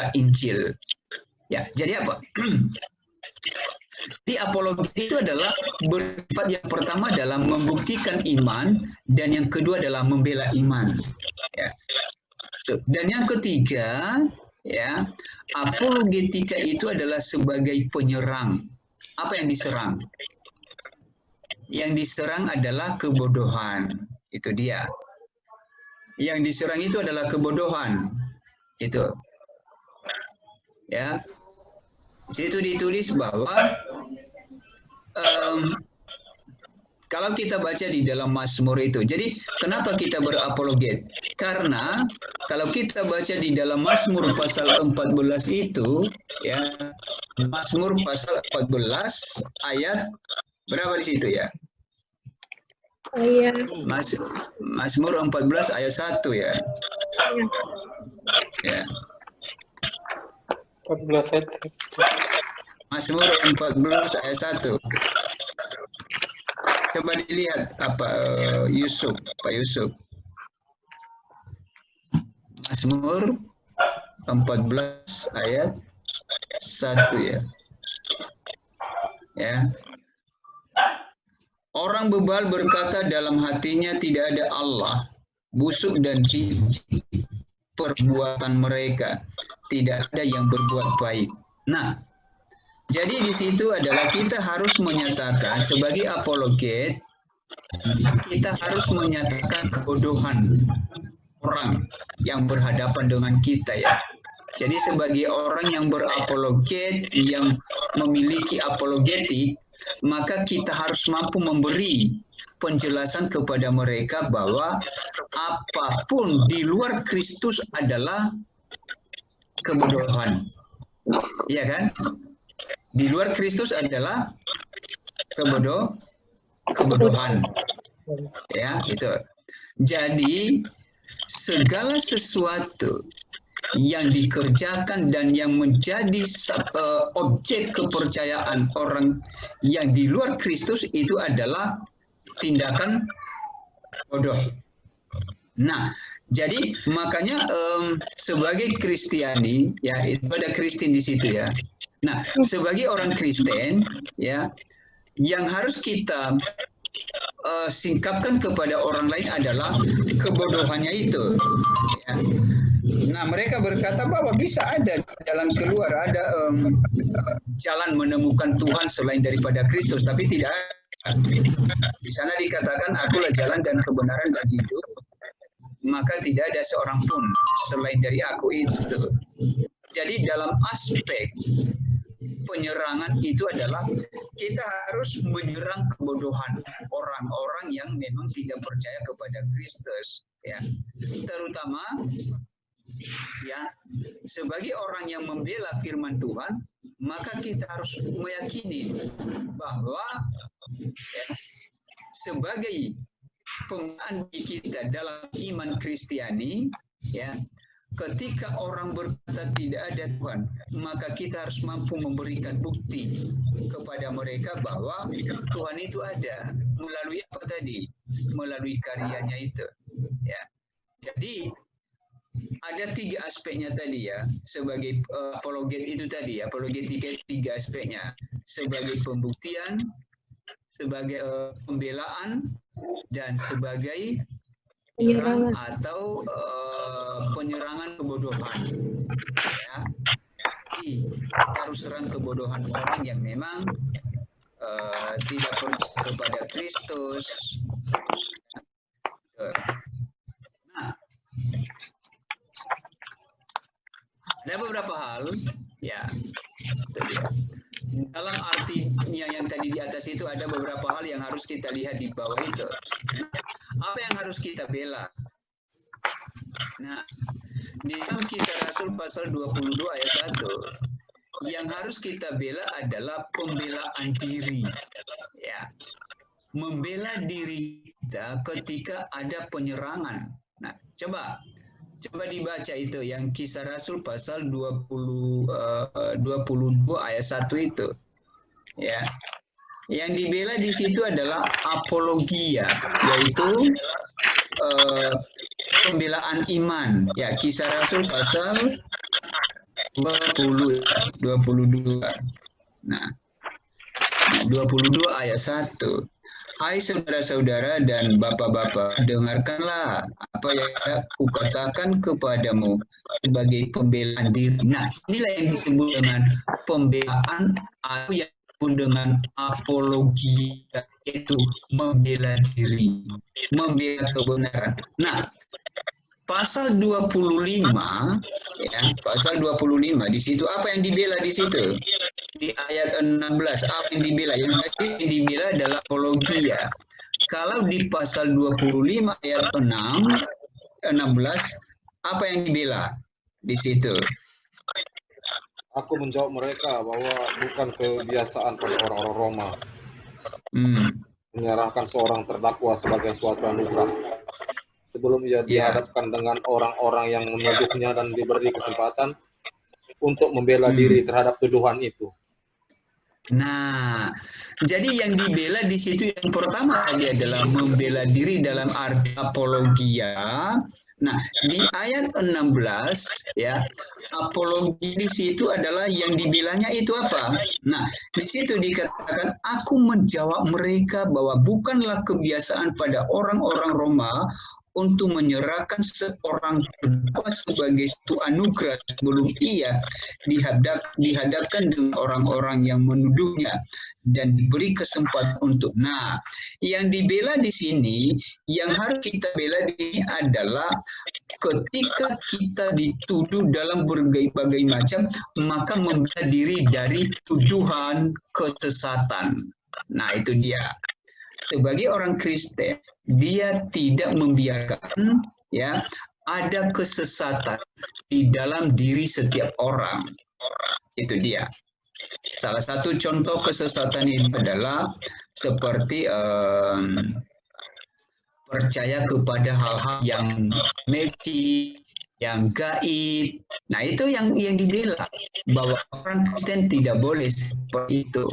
membela Injil. Ya, jadi apa? Di apologi itu adalah bersifat yang pertama adalah membuktikan iman dan yang kedua adalah membela iman. Ya. Dan yang ketiga, ya, apologetika itu adalah sebagai penyerang. Apa yang diserang? Yang diserang adalah kebodohan. Itu dia. Yang diserang itu adalah kebodohan. Itu. Ya. Situ ditulis bahwa kalau kita baca di dalam Mazmur itu, jadi kenapa kita berapologet? Karena kalau kita baca di dalam Mazmur pasal 14 itu, ya, Mazmur pasal 14 ayat berapa di situ ya? Ayat. Mazmur 14 ayat 1 ya. Ya. 14 ayat. Mazmur 14 ayat 1. Coba dilihat apa Pak Yusuf. Mazmur 14 ayat 1 ya. Ya. Orang bebal berkata dalam hatinya tidak ada Allah, busuk dan jijik perbuatan mereka, tidak ada yang berbuat baik. Nah, jadi di situ adalah kita harus menyatakan sebagai apologet, kita harus menyatakan kebodohan orang yang berhadapan dengan kita ya. Jadi sebagai orang yang berapologet, yang memiliki apologetik, maka kita harus mampu memberi penjelasan kepada mereka bahwa apapun di luar Kristus adalah kebodohan. Iya kan? Di luar Kristus adalah kebodohan. Ya, itu. Jadi segala sesuatu yang dikerjakan dan yang menjadi objek kepercayaan orang yang di luar Kristus itu adalah tindakan bodoh. Nah, jadi makanya sebagai Kristiani ya, itu ada Kristen di situ ya. Nah, sebagai orang Kristen ya, yang harus kita singkapkan kepada orang lain adalah kebodohannya itu. Ya. Nah, mereka berkata bahwa bisa ada jalan keluar, ada jalan menemukan Tuhan selain daripada Kristus, tapi tidak ada. Di sana dikatakan, akulah jalan dan kebenaran dan hidup, maka tidak ada seorang pun selain dari aku itu. Jadi dalam aspek penyerangan itu adalah kita harus menyerang kebodohan orang-orang yang memang tidak percaya kepada Kristus, ya. Terutama ya, sebagai orang yang membela firman Tuhan, maka kita harus meyakini bahwa ya, sebagai pembelaan kita dalam iman Kristiani, ya, ketika orang berkata tidak ada Tuhan, maka kita harus mampu memberikan bukti kepada mereka bahwa Tuhan itu ada. Melalui apa tadi? Melalui karyanya itu. Ya. Jadi ada 3 aspeknya tadi ya, sebagai apologet itu tadi, apologetika 3 aspeknya, sebagai pembuktian, sebagai pembelaan, dan sebagai penyerangan atau penyerangan kebodohan. Ya. Jadi harus serang kebodohan orang yang memang tidak percaya kepada Kristus. Nah, ada beberapa hal, ya. Dalam artinya yang tadi di atas itu ada beberapa hal yang harus kita lihat di bawah itu. Apa yang harus kita bela? Nah, di dalam Kisah Rasul pasal 22 ayat 1, yang harus kita bela adalah pembelaan diri. Ya. Membela diri kita ketika ada penyerangan. Nah, coba dibaca itu yang Kisah Rasul pasal 22 ayat 1 itu. Ya. Yang dibela di situ adalah apologia, yaitu pembelaan iman. Ya, Kisah Rasul pasal 22. Nah, 22 ayat 1. Hai saudara-saudara dan bapak-bapak, dengarkanlah apa yang aku katakan kepadamu sebagai pembelaan diri. Nah, inilah yang disebut dengan pembelaan atau yang disebut dengan apologi, yaitu membela diri, membela kebenaran. Nah, pasal 25 ya, pasal 25 di situ apa yang dibela di situ? Di ayat 16 apa yang dibela? Yang tadi yang dibela adalah apologia. Kalau di pasal 25 ayat 16 apa yang dibela di situ? Aku menjawab mereka bahwa bukan kebiasaan pada orang-orang Roma menyerahkan seorang terdakwa sebagai suatu anugerah sebelum ia dihadapkan dengan orang-orang yang menuduhnya dan diberi kesempatan untuk membela diri terhadap tuduhan itu. Nah, jadi yang dibela di situ yang pertama tadi adalah membela diri dalam arti apologia. Nah, di ayat 16 ya, apologi di situ adalah yang dibelanya itu apa? Nah, di situ dikatakan aku menjawab mereka bahwa bukanlah kebiasaan pada orang-orang Roma untuk menyerahkan seorang terdakwa sebagai suatu anugerah sebelum ia dihadapkan dengan orang-orang yang menuduhnya dan diberi kesempatan untuk. Nah, yang dibela di sini, yang harus kita bela di sini adalah ketika kita dituduh dalam berbagai macam, maka membela diri dari tuduhan kesesatan. Nah, itu dia. Sebagai orang Kristen, dia tidak membiarkan ya ada kesesatan di dalam diri setiap orang. Itu dia. Salah satu contoh kesesatan ini adalah seperti percaya kepada hal-hal yang magic, yang gaib. Nah, itu yang dibela, bahwa orang Kristen tidak boleh seperti itu.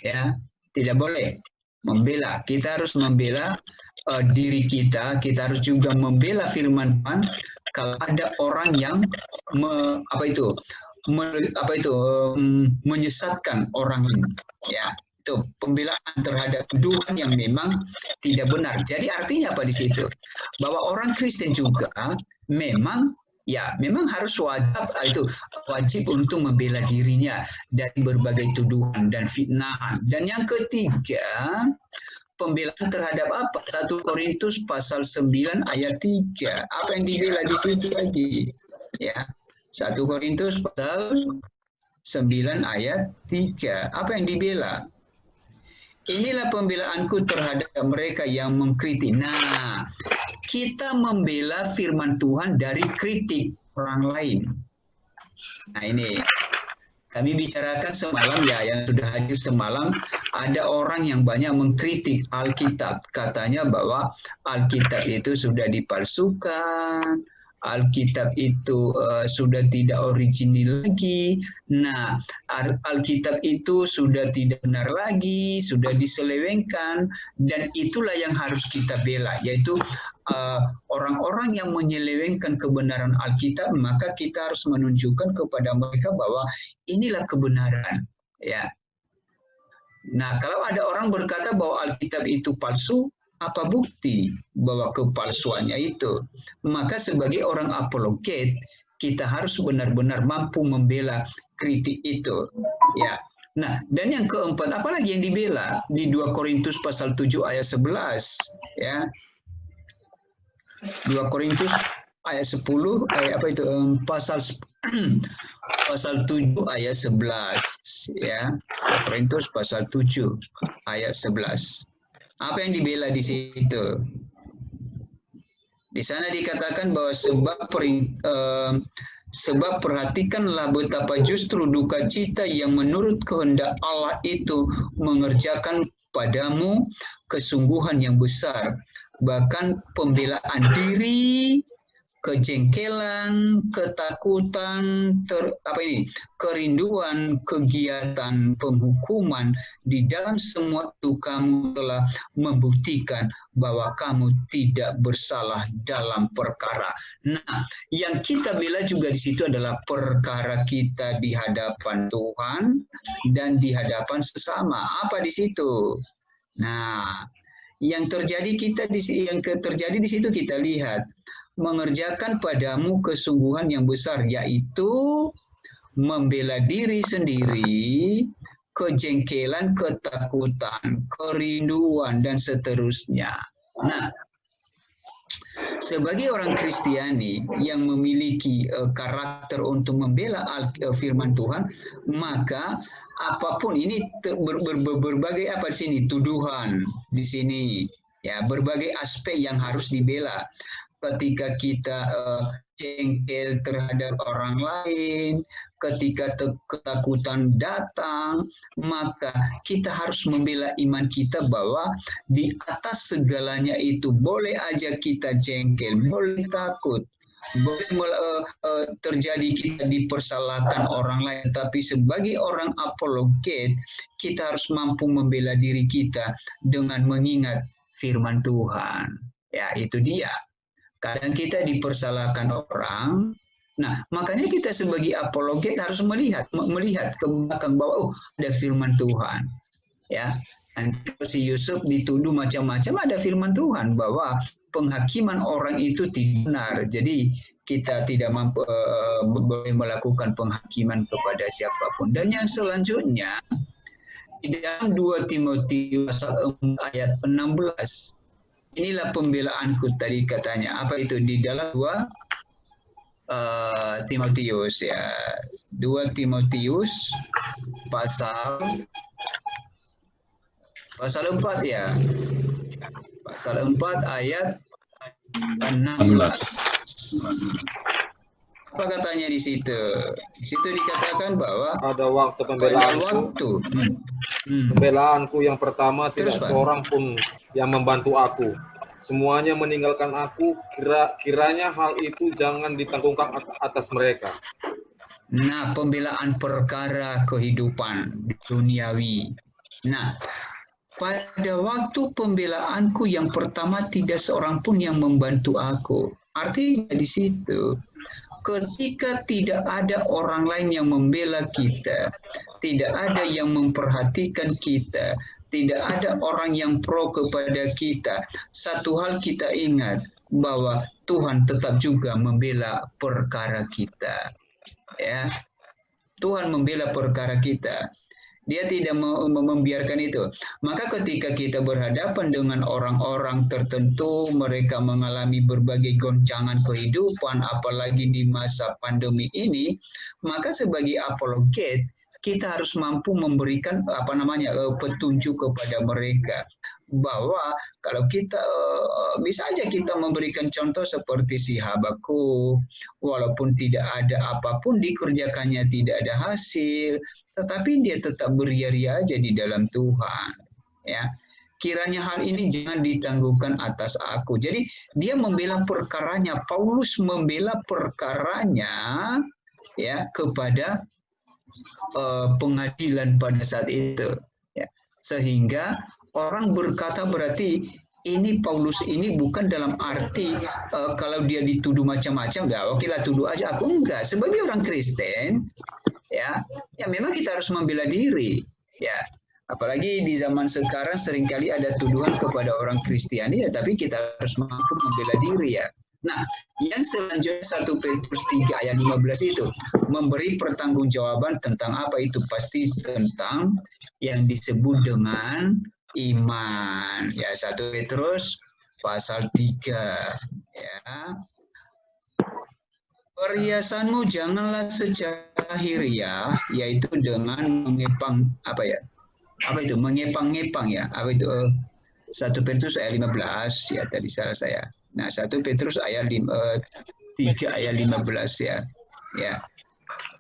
Ya, tidak boleh membela. Kita harus membela diri kita. Kita harus juga membela firman Tuhan. Kalau ada orang yang menyesatkan orang lain, ya, itu pembelaan terhadap tuduhan yang memang tidak benar. Jadi artinya apa di situ? Bahwa orang Kristen juga memang harus wajib untuk membela dirinya dari berbagai tuduhan dan fitnahan. Dan yang ketiga, pembelaan terhadap apa? 1 Korintus pasal 9 ayat 3. Apa yang dibela di situ lagi? Ya. 1 Korintus pasal 9 ayat 3. Apa yang dibela? Inilah pembelaanku terhadap mereka yang mengkritik. Nah, kita membela firman Tuhan dari kritik orang lain. Nah, ini kami bicarakan semalam ya, yang sudah hadir semalam, ada orang yang banyak mengkritik Alkitab. Katanya bahwa Alkitab itu sudah dipalsukan, Alkitab itu sudah tidak original lagi. Nah, Alkitab itu sudah tidak benar lagi, sudah diselewengkan, dan itulah yang harus kita bela, yaitu orang-orang yang menyelewengkan kebenaran Alkitab, maka kita harus menunjukkan kepada mereka bahwa inilah kebenaran. Ya. Nah, kalau ada orang berkata bahwa Alkitab itu palsu, apa bukti bahwa kepalsuannya itu? Maka sebagai orang apologet, kita harus benar-benar mampu membela kritik itu. Ya. Nah, dan yang keempat, apalagi yang dibela? Di 2 Korintus pasal 7 ayat 11. Ya. 2 Korintus ayat 10, pasal 7 ayat 11. Ya. 2 Korintus pasal 7 ayat 11. Apa yang dibela di situ? Di sana dikatakan bahwa sebab perhatikanlah betapa justru duka cita yang menurut kehendak Allah itu mengerjakan padamu kesungguhan yang besar. Bahkan pembelaan diri kejengkelan, ketakutan, kerinduan, kegiatan penghukuman. Di dalam semua itu kamu telah membuktikan bahwa kamu tidak bersalah dalam perkara. Nah, yang kita bela juga di situ adalah perkara kita di hadapan Tuhan dan di hadapan sesama. Apa di situ? Nah, yang terjadi di situ kita lihat mengerjakan padamu kesungguhan yang besar, yaitu membela diri sendiri, kejengkelan, ketakutan, kerinduan, dan seterusnya. Nah, sebagai orang Kristiani yang memiliki karakter untuk membela firman Tuhan, maka apapun ini berbagai apa di sini tuduhan di sini, ya, berbagai aspek yang harus dibela. Ketika kita jengkel terhadap orang lain, ketika ketakutan datang, maka kita harus membela iman kita bahwa di atas segalanya itu boleh aja kita jengkel, boleh takut, boleh terjadi kita dipersalahkan orang lain, tapi sebagai orang apologet kita harus mampu membela diri kita dengan mengingat firman Tuhan. Ya, itu dia. Kadang kita dipersalahkan orang. Nah, makanya kita sebagai apologet harus melihat ke belakang bahwa ada firman Tuhan. Ya, nanti si Yusuf dituduh macam-macam, ada firman Tuhan bahwa penghakiman orang itu tidak benar. Jadi kita tidak boleh melakukan penghakiman kepada siapapun. Dan yang selanjutnya di dalam 2 Timotius pasal 4 ayat 16. Inilah pembelaanku tadi katanya. Apa itu di dalam 2 Timotius ya. 2 Timotius pasal 4 ya. Pasal 4 ayat 16. Apa katanya di situ? Di situ dikatakan bahwa ada waktu pembelaanku. Pembelaanku yang pertama tidak seorang pun yang membantu aku. Semuanya meninggalkan aku. Kiranya hal itu jangan ditanggungkan atas mereka. Nah, pembelaan perkara kehidupan duniawi. Nah, pada waktu pembelaanku yang pertama tidak seorang pun yang membantu aku. Artinya di situ, ketika tidak ada orang lain yang membela kita, tidak ada yang memperhatikan kita, tidak ada orang yang pro kepada kita, satu hal kita ingat bahwa Tuhan tetap juga membela perkara kita. Ya, Tuhan membela perkara kita. Dia tidak membiarkan itu. Maka ketika kita berhadapan dengan orang-orang tertentu, mereka mengalami berbagai goncangan kehidupan, apalagi di masa pandemi ini, maka sebagai apologet, kita harus mampu memberikan petunjuk kepada mereka. Bahwa kalau kita bisa aja kita memberikan contoh seperti si Habakuk, walaupun tidak ada apapun dikerjakannya, tidak ada hasil, tetapi dia tetap beria-ria aja di dalam Tuhan. Ya, kiranya hal ini jangan ditangguhkan atas aku. Jadi dia membela perkaranya, Paulus membela perkaranya ya kepada pengadilan pada saat itu. Ya, sehingga orang berkata berarti ini Paulus ini bukan dalam arti kalau dia dituduh macam-macam, ya oke lah tuduh aja aku, enggak. Sebagai orang Kristen, ya memang kita harus membela diri, ya. Apalagi di zaman sekarang seringkali ada tuduhan kepada orang Kristiani, ya, tapi kita harus mampu membela diri ya. Nah, yang selanjutnya 1 Petrus 3 ayat 15 itu memberi pertanggungjawaban tentang apa itu, pasti tentang yang disebut dengan iman. Ya, 1 Petrus pasal 3 ya. Perhiasanmu janganlah secara hiriah, yaitu dengan mengepang mengepang-ngepang ya. Apa itu? 1 Petrus ayat 15 ya, tadi salah saya. Nah, 1 Petrus ayat 3 ayat 15 ya. Ya.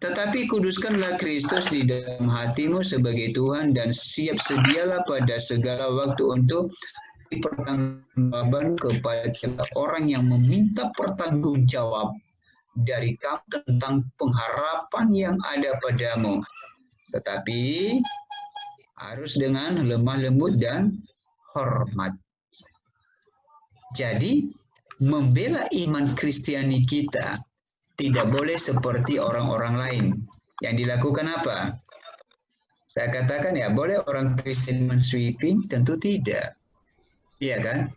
Tetapi kuduskanlah Kristus di dalam hatimu sebagai Tuhan dan siap sedialah pada segala waktu untuk pertanggungjawaban kepada orang yang meminta pertanggungjawab dari kamu tentang pengharapan yang ada padamu. Tetapi harus dengan lemah lembut dan hormat. Jadi, membela iman Kristiani kita tidak boleh seperti orang-orang lain. Yang dilakukan apa? Saya katakan ya, boleh orang Kristen men-sweeping? Tentu tidak. Iya kan?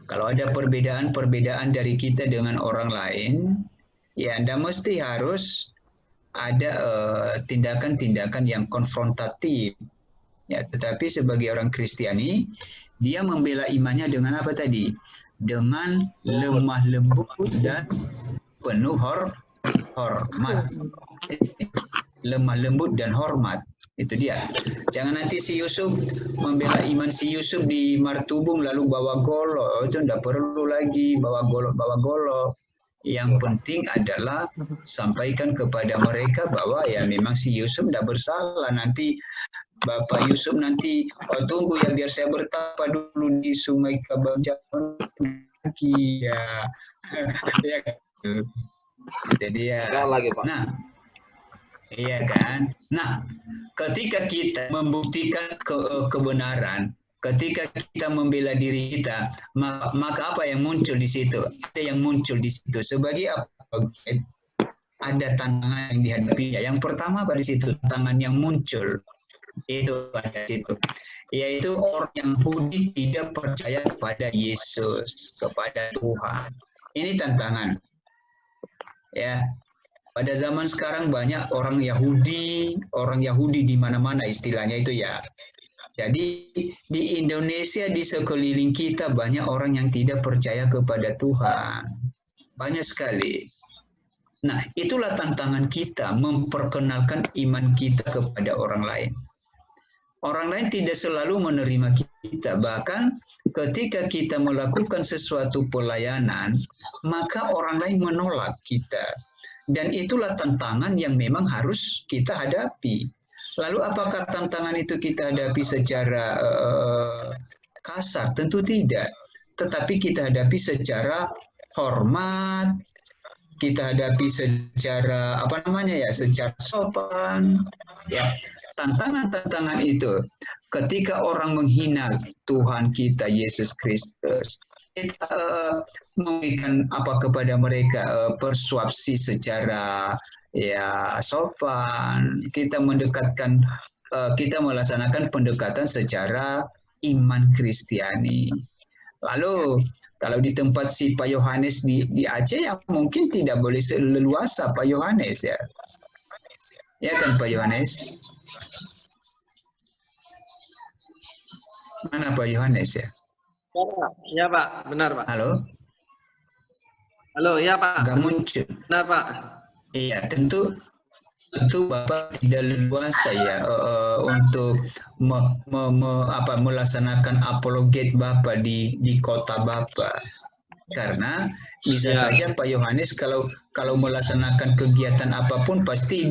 Kalau ada perbedaan-perbedaan dari kita dengan orang lain, ya Anda mesti harus ada tindakan-tindakan yang konfrontatif. Ya, tetapi sebagai orang Kristiani, dia membela imannya dengan apa tadi? Dengan lemah lembut dan penuh hormat. Lemah lembut dan hormat. Itu dia. Jangan nanti si Yusuf membela iman si Yusuf di Martubung lalu bawa golok. Itu tidak perlu lagi bawa golok. Yang penting adalah sampaikan kepada mereka bahwa ya memang si Yusuf tidak bersalah. Nanti Bapak Yusuf nanti tunggu ya biar saya bertapa dulu di Sungai Kabanjawan lagi ya. Ya kan? Jadi ya. Lagi, Pak. Nah, iya kan? Nah, ketika kita membuktikan kebenaran, ketika kita membela diri kita, maka apa yang muncul di situ? Ada yang muncul di situ sebagai apa? Ada tantangan yang dihadapi. Yang pertama pada situ tantangan yang muncul itu pada situ, yaitu orang Yahudi tidak percaya kepada Yesus, kepada Tuhan. Ini tantangan. Ya. Pada zaman sekarang banyak orang Yahudi di mana-mana istilahnya itu ya. Jadi di Indonesia di sekeliling kita banyak orang yang tidak percaya kepada Tuhan. Banyak sekali. Nah, itulah tantangan kita memperkenalkan iman kita kepada orang lain. Orang lain tidak selalu menerima kita. Bahkan ketika kita melakukan sesuatu pelayanan, maka orang lain menolak kita. Dan itulah tantangan yang memang harus kita hadapi. Lalu apakah tantangan itu kita hadapi secara kasar? Tentu tidak. Tetapi kita hadapi secara hormat, kita hadapi secara secara sopan. Ya, tantangan-tantangan itu ketika orang menghina Tuhan kita Yesus Kristus, kita memberikan kepada mereka persuasi secara ya sopan, kita melaksanakan pendekatan secara iman Kristiani. Lalu kalau di tempat si Pak Yohanes di Aceh ya mungkin tidak boleh leluasa Pak Yohanes ya. Ya kan Pak Yohanes? Mana Pak Yohanes ya? Ya Pak, benar Pak. Halo? Halo, ya Pak. Nggak muncul. Benar Pak. Iya, tentu Bapak tidak leluasa ya untuk melaksanakan apologet Bapak di kota Bapak. Karena bisa saja Pak Yohanes kalau melaksanakan kegiatan apapun pasti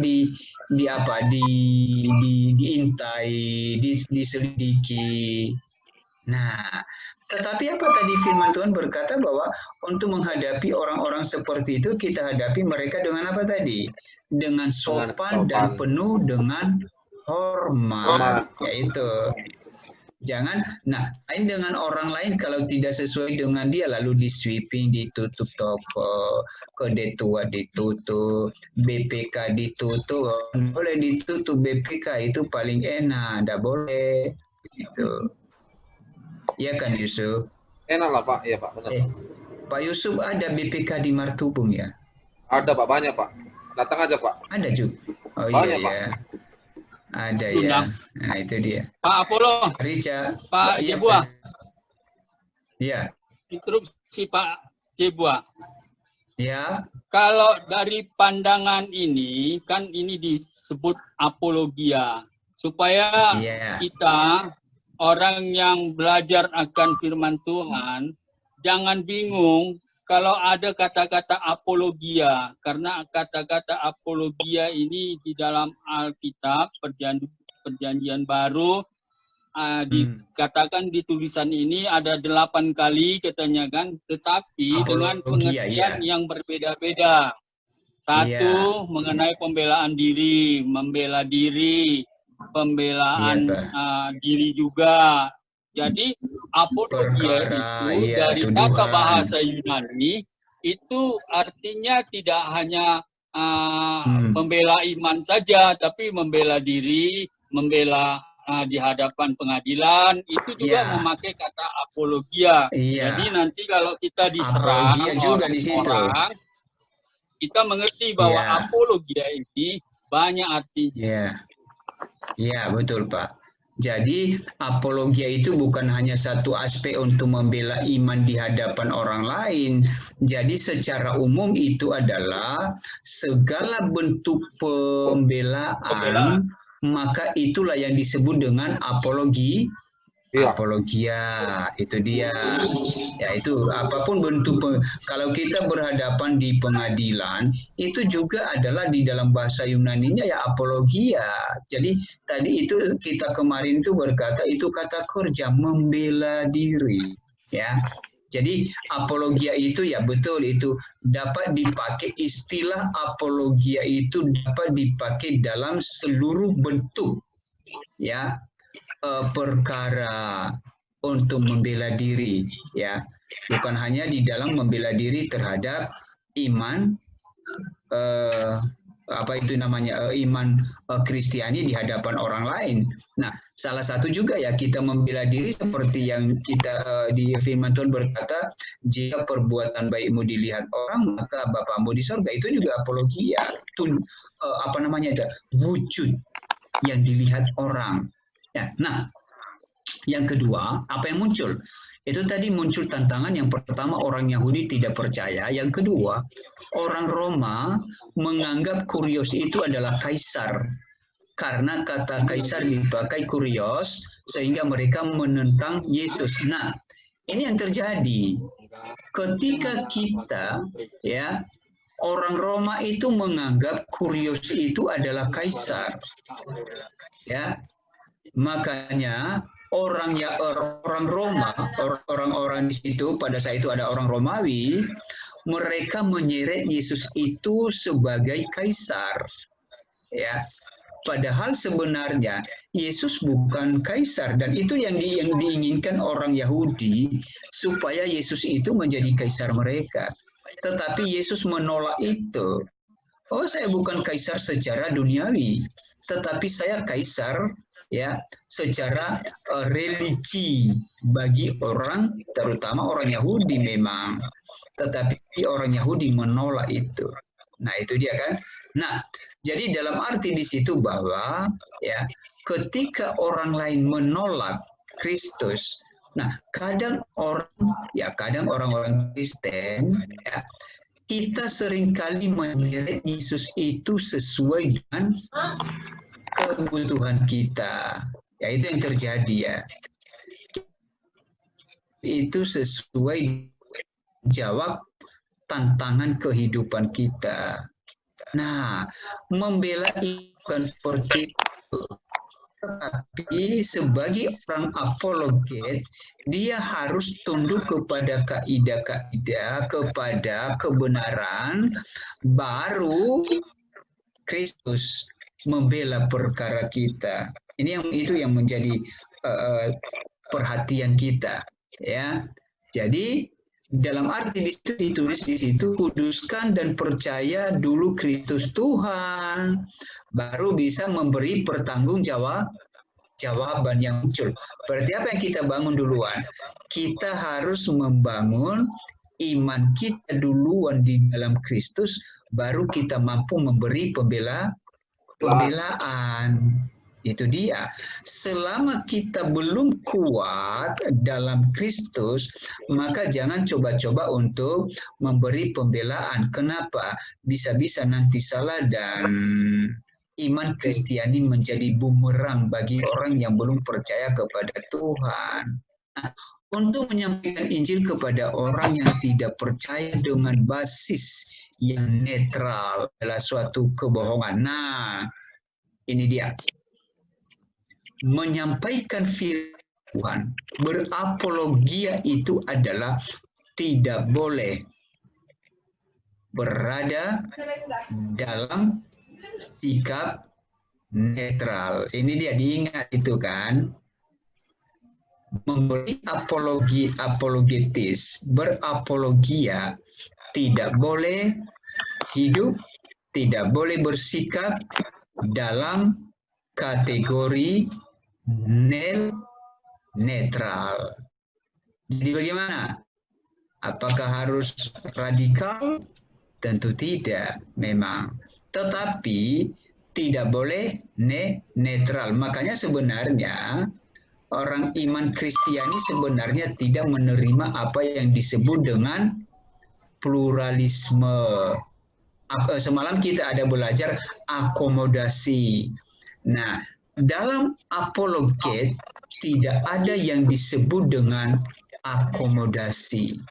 diintai, diselidiki. Nah, tetapi apa tadi firman Tuhan berkata bahwa untuk menghadapi orang-orang seperti itu kita hadapi mereka dengan apa tadi? Dengan sopan dan penuh dengan hormat. Yaitu jangan, lain dengan orang lain kalau tidak sesuai dengan dia lalu di sweeping, ditutup toko, kedetua ditutup, BPK ditutup, boleh ditutup BPK itu paling enak, tidak boleh. Itu. Iya kan Yusuf? Enak lah Pak, iya Pak, benar. Pak Yusuf ada BPK di Martubung ya? Ada Pak, banyak Pak. Datang aja Pak. Ada juga. Oh banyak, iya Pak. ya. Ada ya. Nah itu dia. Pak Apollo. Rica. Pak Jebua. Ya. Instruksi Pak Jebua. Ya. Kalau dari pandangan ini, kan ini disebut apologia. Supaya kita, orang yang belajar akan firman Tuhan, jangan bingung kalau ada kata-kata apologia. Karena kata-kata apologia ini di dalam Alkitab, Perjanjian Baru, dikatakan di tulisan ini ada 8 kali katanya kan, tetapi dengan pengertian yang berbeda-beda. Satu mengenai pembelaan diri, membela diri, pembelaan diri juga. Jadi apologia itu dari kata bahasa Yunani itu artinya tidak hanya membela iman saja, tapi membela diri, membela di hadapan pengadilan, itu juga memakai kata apologia. Jadi nanti kalau kita diserang orang, kita mengerti bahwa apologia ini banyak artinya. Iya, betul Pak. Jadi apologia itu bukan hanya satu aspek untuk membela iman di hadapan orang lain. Jadi secara umum itu adalah segala bentuk pembelaan, maka itulah yang disebut dengan apologia. Itu dia. Ya itu apapun bentuk kalau kita berhadapan di pengadilan itu juga adalah di dalam bahasa Yunaninya ya apologia. Jadi tadi itu kita kemarin itu berkata itu kata kerja membela diri, ya. Jadi apologia itu ya betul itu dapat dipakai, istilah apologia itu dapat dipakai dalam seluruh bentuk, ya. Perkara untuk membela diri, ya, bukan hanya di dalam membela diri terhadap iman iman Kristiani di hadapan orang lain. Nah, salah satu juga ya kita membela diri seperti yang kita di firman Tuhan berkata, jika perbuatan baikmu dilihat orang, maka Bapamu di sorga. Itu juga apologia. Itu wujud yang dilihat orang. Ya, nah, yang kedua, apa yang muncul? Itu tadi muncul tantangan yang pertama orang Yahudi tidak percaya. Yang kedua, orang Roma menganggap kurios itu adalah kaisar. Karena kata kaisar dipakai kurios, sehingga mereka menentang Yesus. Nah, ini yang terjadi. Ketika kita, ya, orang Roma itu menganggap kurios itu adalah kaisar. Ya. Makanya orang Roma, orang-orang di situ pada saat itu ada orang Romawi, mereka menyeret Yesus itu sebagai kaisar. Ya. Padahal sebenarnya Yesus bukan kaisar dan itu yang diinginkan orang Yahudi supaya Yesus itu menjadi kaisar mereka. Tetapi Yesus menolak itu. Oh, saya bukan kaisar secara duniawi, tetapi saya kaisar ya secara religi bagi orang, terutama orang Yahudi memang. Tetapi orang Yahudi menolak itu. Nah, itu dia kan. Nah, jadi dalam arti di situ bahwa ya ketika orang lain menolak Kristus, nah kadang orang-orang Kristen ya kita seringkali menyeret Yesus itu sesuai dengan kebutuhan kita. Ya, itu yang terjadi ya. Itu sesuai jawab tantangan kehidupan kita. Nah, membela bukan seperti itu. Tetapi sebagai orang apologet, dia harus tunduk kepada kaidah-kaidah, kepada kebenaran, baru Kristus membela perkara kita. Itu yang menjadi perhatian kita, ya. Jadi dalam arti di situ ditulis di situ, kuduskan dan percaya dulu Kristus Tuhan, baru bisa memberi jawaban yang muncul. Berarti apa yang kita bangun duluan? Kita harus membangun iman kita duluan di dalam Kristus, baru kita mampu memberi pembelaan. Itu dia. Selama kita belum kuat dalam Kristus, maka jangan coba-coba untuk memberi pembelaan. Kenapa? Bisa-bisa nanti salah dan iman Kristiani menjadi bumerang bagi orang yang belum percaya kepada Tuhan. Nah, untuk menyampaikan Injil kepada orang yang tidak percaya dengan basis yang netral adalah suatu kebohongan. Nah, ini dia. menyampaikan firman Tuhan, berapologia itu adalah tidak boleh berada dalam sikap netral. Ini dia, diingat itu kan. Memberi apologetis, berapologia, tidak boleh hidup, tidak boleh bersikap dalam kategori netral. Jadi bagaimana? Apakah harus radikal? Tentu tidak, memang. Tetapi tidak boleh netral. Makanya sebenarnya orang iman Kristiani sebenarnya tidak menerima apa yang disebut dengan pluralisme. Semalam kita ada belajar akomodasi. Nah, dalam apologet tidak ada yang disebut dengan akomodasi.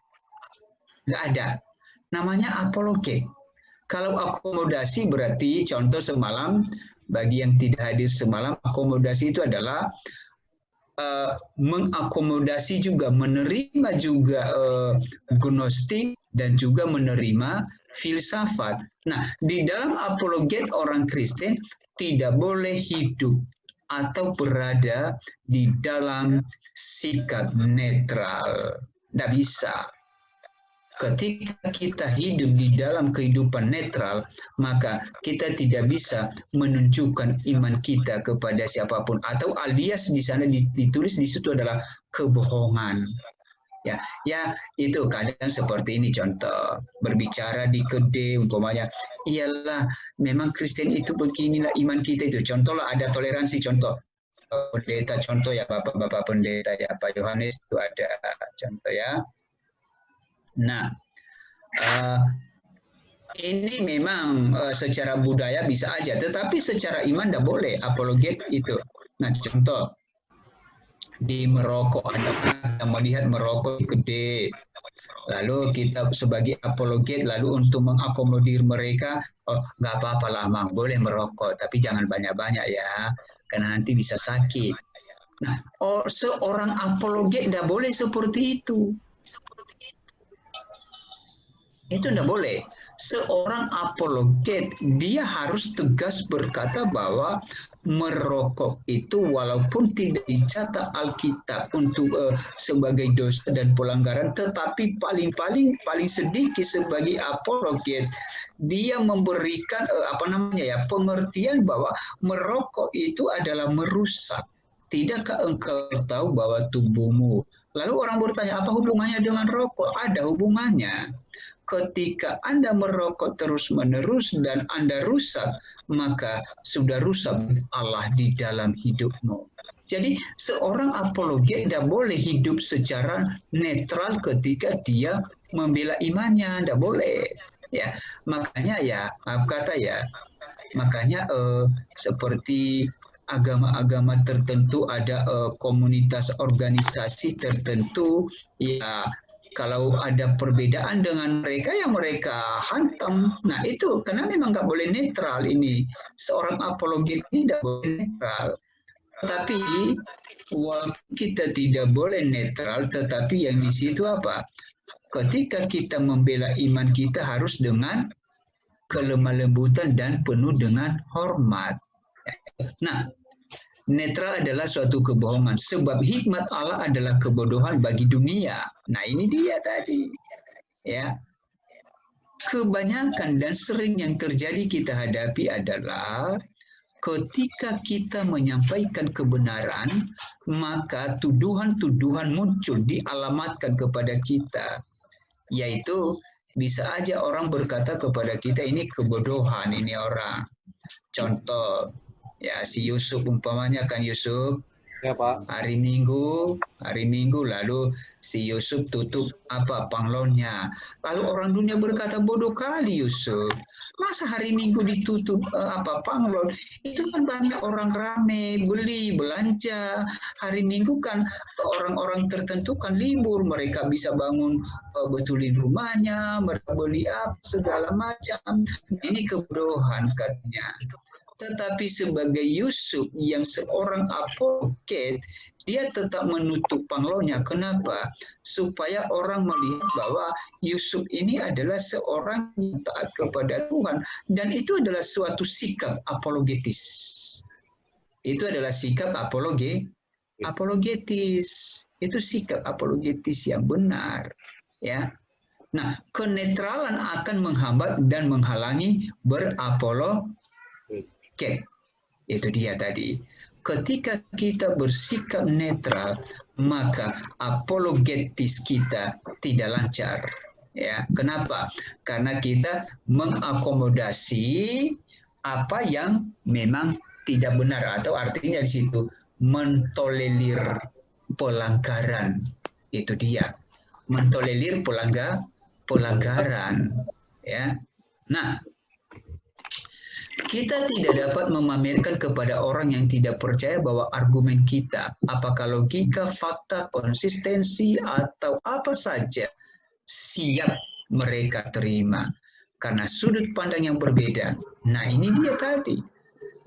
Nggak ada. Namanya apologet. Kalau akomodasi berarti, contoh semalam, bagi yang tidak hadir semalam, akomodasi itu adalah mengakomodasi juga, menerima juga gnostik dan juga menerima filsafat. Nah, di dalam apologet orang Kristen tidak boleh hidup atau berada di dalam sikap netral. Tidak bisa. Ketika kita hidup di dalam kehidupan netral, maka kita tidak bisa menunjukkan iman kita kepada siapapun. Atau alias di sana ditulis di situ adalah kebohongan. Ya, itu kadang seperti ini contoh. Berbicara di kedai umpamanya, iyalah memang Kristen itu beginilah iman kita itu. Contoh lah, ada toleransi, contoh. Pendeta contoh ya, Bapak-bapak pendeta ya, Pak Yohanes itu ada contoh ya. Nah, ini memang secara budaya bisa aja, tetapi secara iman tidak boleh apologet itu. Nah, contoh di merokok, ada kita melihat merokok gede, lalu kita sebagai apologet lalu untuk mengakomodir mereka, oh nggak apa-apa lah, Mang, boleh merokok, tapi jangan banyak-banyak ya, karena nanti bisa sakit. Nah, seorang apologet tidak boleh seperti itu. Itu tidak boleh. Seorang apologet, dia harus tegas berkata bahwa merokok itu walaupun tidak dicatat Alkitab untuk sebagai dosa dan pelanggaran, tetapi paling sedikit sebagai apologet, dia memberikan pengertian bahwa merokok itu adalah merusak. Tidakkah engkau tahu bahwa tubuhmu? Lalu orang bertanya, apa hubungannya dengan rokok? Ada hubungannya. Ketika Anda merokok terus-menerus dan Anda rusak, maka sudah rusak Allah di dalam hidupmu. Jadi seorang apologet tidak boleh hidup secara netral ketika dia membela imannya, tidak boleh. Ya, makanya seperti agama-agama tertentu ada komunitas organisasi tertentu ya. Kalau ada perbedaan dengan mereka, ya mereka hantam. Nah itu, karena memang nggak boleh netral ini. Seorang apologet ini tidak boleh netral. Tapi, walaupun kita tidak boleh netral, tetapi yang di situ apa? Ketika kita membela iman kita harus dengan kelemah lembutan dan penuh dengan hormat. Nah, netral adalah suatu kebohongan, sebab hikmat Allah adalah kebodohan bagi dunia. Nah ini dia tadi. Ya. Kebanyakan dan sering yang terjadi kita hadapi adalah ketika kita menyampaikan kebenaran, maka tuduhan-tuduhan muncul dialamatkan kepada kita. Yaitu bisa aja orang berkata kepada kita, ini kebodohan ini orang. Contoh, ya si Yusuf umpamanya kan, Yusuf Ya Pak. hari Minggu lalu si Yusuf tutup panglonnya, lalu orang dunia berkata, bodoh kali Yusuf, masa hari Minggu ditutup panglon, itu kan banyak orang rame beli belanja, hari Minggu kan orang-orang tertentu kan libur, mereka bisa bangun betulin rumahnya, mereka beli segala macam. Ini kebodohan katanya. Tetapi sebagai Yusuf yang seorang advokat, dia tetap menutup panglonya. Kenapa? Supaya orang melihat bahwa Yusuf ini adalah seorang yang taat kepada Tuhan. Dan itu adalah suatu sikap apologetis. Itu adalah sikap apologetis. Itu sikap apologetis yang benar. Ya. Nah, kenetralan akan menghambat dan menghalangi berapologetik. Itu dia tadi. Ketika kita bersikap netral, maka apologetis kita tidak lancar. Ya, kenapa? Karena kita mengakomodasi apa yang memang tidak benar, atau artinya di situ mentolerir pelanggaran. Itu dia. Mentolerir pelanggaran. Ya. Nah, kita tidak dapat memamerkan kepada orang yang tidak percaya bahwa argumen kita, apakah logika, fakta, konsistensi, atau apa saja, siap mereka terima. Karena sudut pandang yang berbeda. Nah, ini dia tadi.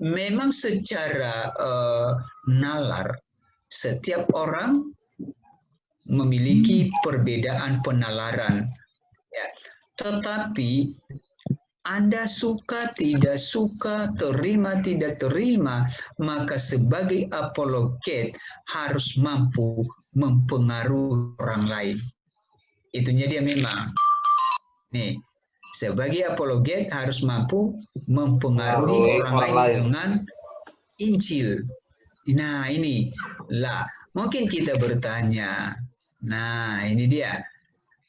Memang secara nalar, setiap orang memiliki perbedaan penalaran. Ya. Tetapi Anda suka, tidak suka, terima, tidak terima, maka sebagai apologet harus mampu mempengaruhi orang lain. Itunya dia memang. Nih, sebagai apologet harus mampu mempengaruhi orang lain dengan Injil. Nah, ini lah. Mungkin kita bertanya. Nah, ini dia.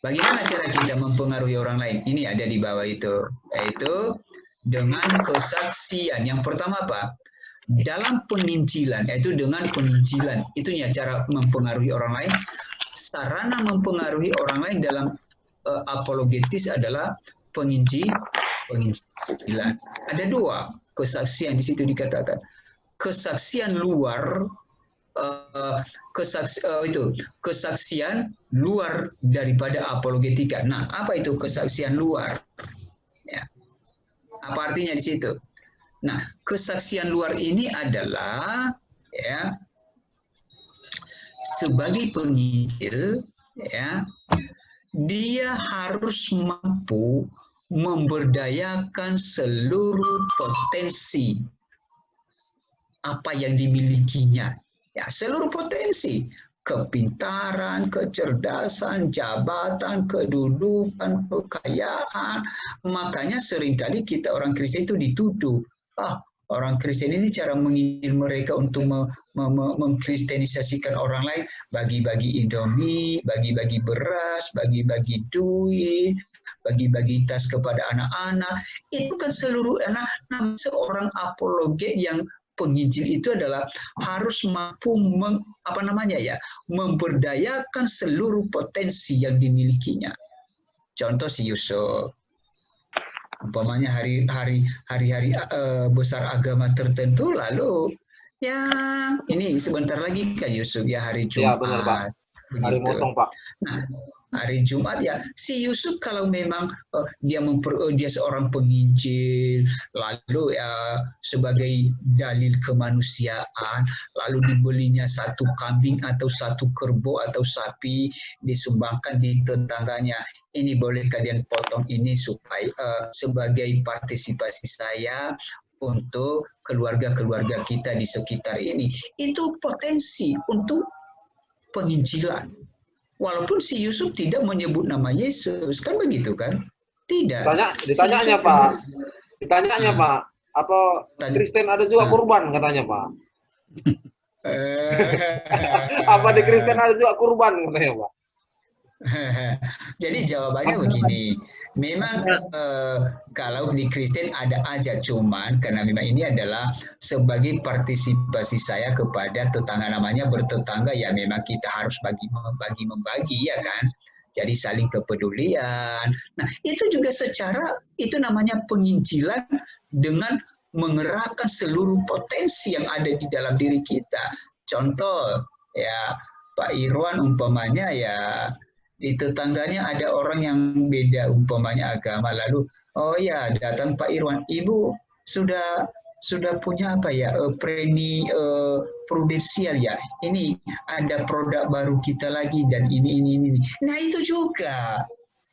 Bagaimana cara kita mempengaruhi orang lain? Ini ada di bawah itu, yaitu dengan kesaksian. Yang pertama apa? Dalam penginjilan, yaitu dengan penginjilan. Itunya cara mempengaruhi orang lain. Sarana mempengaruhi orang lain dalam apologetis adalah penginjilan. Ada dua kesaksian di situ dikatakan. Kesaksian luar, kesaksian luar daripada apologetika. Nah, apa itu kesaksian luar? Ya. Apa artinya di situ? Nah, kesaksian luar ini adalah ya sebagai penginjil, ya, dia harus mampu memberdayakan seluruh potensi apa yang dimilikinya. Ya, seluruh potensi, kepintaran, kecerdasan, jabatan, kedudukan, kekayaan. Makanya seringkali kita orang Kristen itu dituduh, orang Kristen ini cara menginjil mereka untuk mengkristenisasikan orang lain, bagi-bagi Indomie, bagi-bagi beras, bagi-bagi duit, bagi-bagi tas kepada anak-anak. Itu kan seluruh anak. Seorang apologet yang penginjil itu adalah harus mampu memberdayakan seluruh potensi yang dimilikinya. Contoh si Yusuf, umpamanya hari-hari besar agama tertentu, lalu ya ini sebentar lagi kan Yusuf ya hari Jumat. Ya, benar, Pak. Hari motong, Pak. Nah, hari Jumat ya si Yusuf kalau memang dia seorang penginjil, lalu ya sebagai dalil kemanusiaan, lalu dibelinya satu kambing atau satu kerbau atau sapi disumbangkan di tetangganya. Ini boleh kalian potong ini supaya sebagai partisipasi saya untuk keluarga-keluarga kita di sekitar ini. Itu potensi untuk penginjilan. Walaupun si Yusuf tidak menyebut nama Yesus, kan begitu kan? Tidak. Ditanyanya Pak, Pak, apa Kristen ada juga kurban katanya Pak? Apa di Kristen ada juga kurban katanya Pak? Jadi jawabannya begini, memang kalau di Kristen ada aja, cuman karena memang ini adalah sebagai partisipasi saya kepada tetangga, namanya bertetangga ya, memang kita harus membagi ya kan, jadi saling kepedulian. Nah itu juga secara, itu namanya penginjilan dengan mengerahkan seluruh potensi yang ada di dalam diri kita. Contoh ya Pak Irwan umpamanya ya, di tetangganya ada orang yang beda umpamanya agama, lalu oh ya datang Pak Irwan, ibu sudah sudah punya apa ya, premi prudensial ya. Ini ada produk baru kita lagi dan ini. Nah itu juga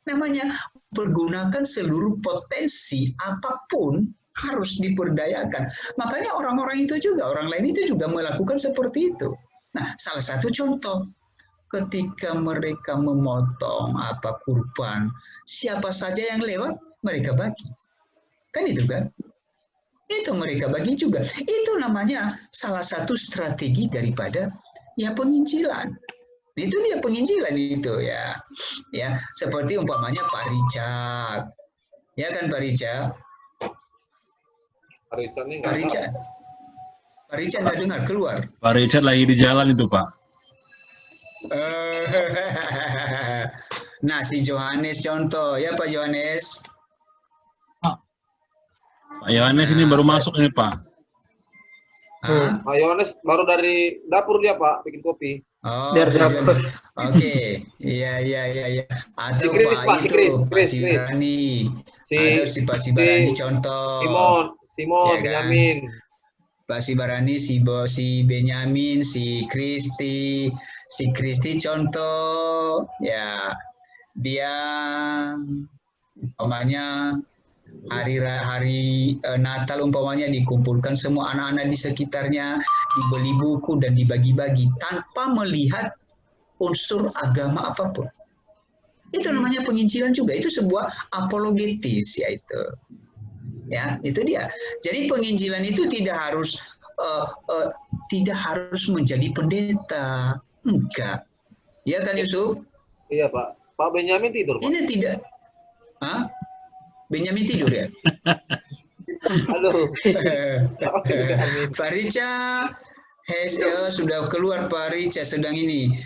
namanya pergunakan seluruh potensi apapun harus diperdayakan. Makanya orang-orang itu juga, orang lain itu juga melakukan seperti itu. Nah, salah satu contoh ketika mereka memotong kurban, siapa saja yang lewat mereka bagi. Kan itu kan? Itu mereka bagi juga. Itu namanya salah satu strategi daripada ya penginjilan. Itu dia penginjilan itu ya. Ya, seperti umpamanya Pak Richard. Ya kan Pak Richard? Pak Richard ini Pak Richard nggak dengar keluar. Pak Richard lagi di jalan itu, Pak. Nah, si Johannes contoh ya Pak Johannes. Pak Yohanes ini baru masuk ini, Pak. Pak Yohanes baru dari dapur dia, Pak, bikin kopi. Oh, Biar dapat. Oke, iya. Atau Si Chris, Pak, si Chris. Barani. Si Atau si Barani contoh. Simon, Ya kan? Benyamin. Pak si Barani, si Benyamin, si Kristi contoh. Ya, dia umpamanya hari Natal umpamanya dikumpulkan semua anak-anak di sekitarnya, dibeli buku dan dibagi-bagi tanpa melihat unsur agama apapun. Itu namanya penginjilan juga. Itu sebuah apologetis ya itu. Ya, itu dia. Jadi penginjilan itu tidak harus menjadi pendeta. Enggak. Ya kan Yusuf? Iya, Pak. Pak Benyamin tidur, Pak. Ini tidak. Hah? Benyamin tidur ya? Halo. Pak Rica sudah keluar. Pak Rica sedang ini.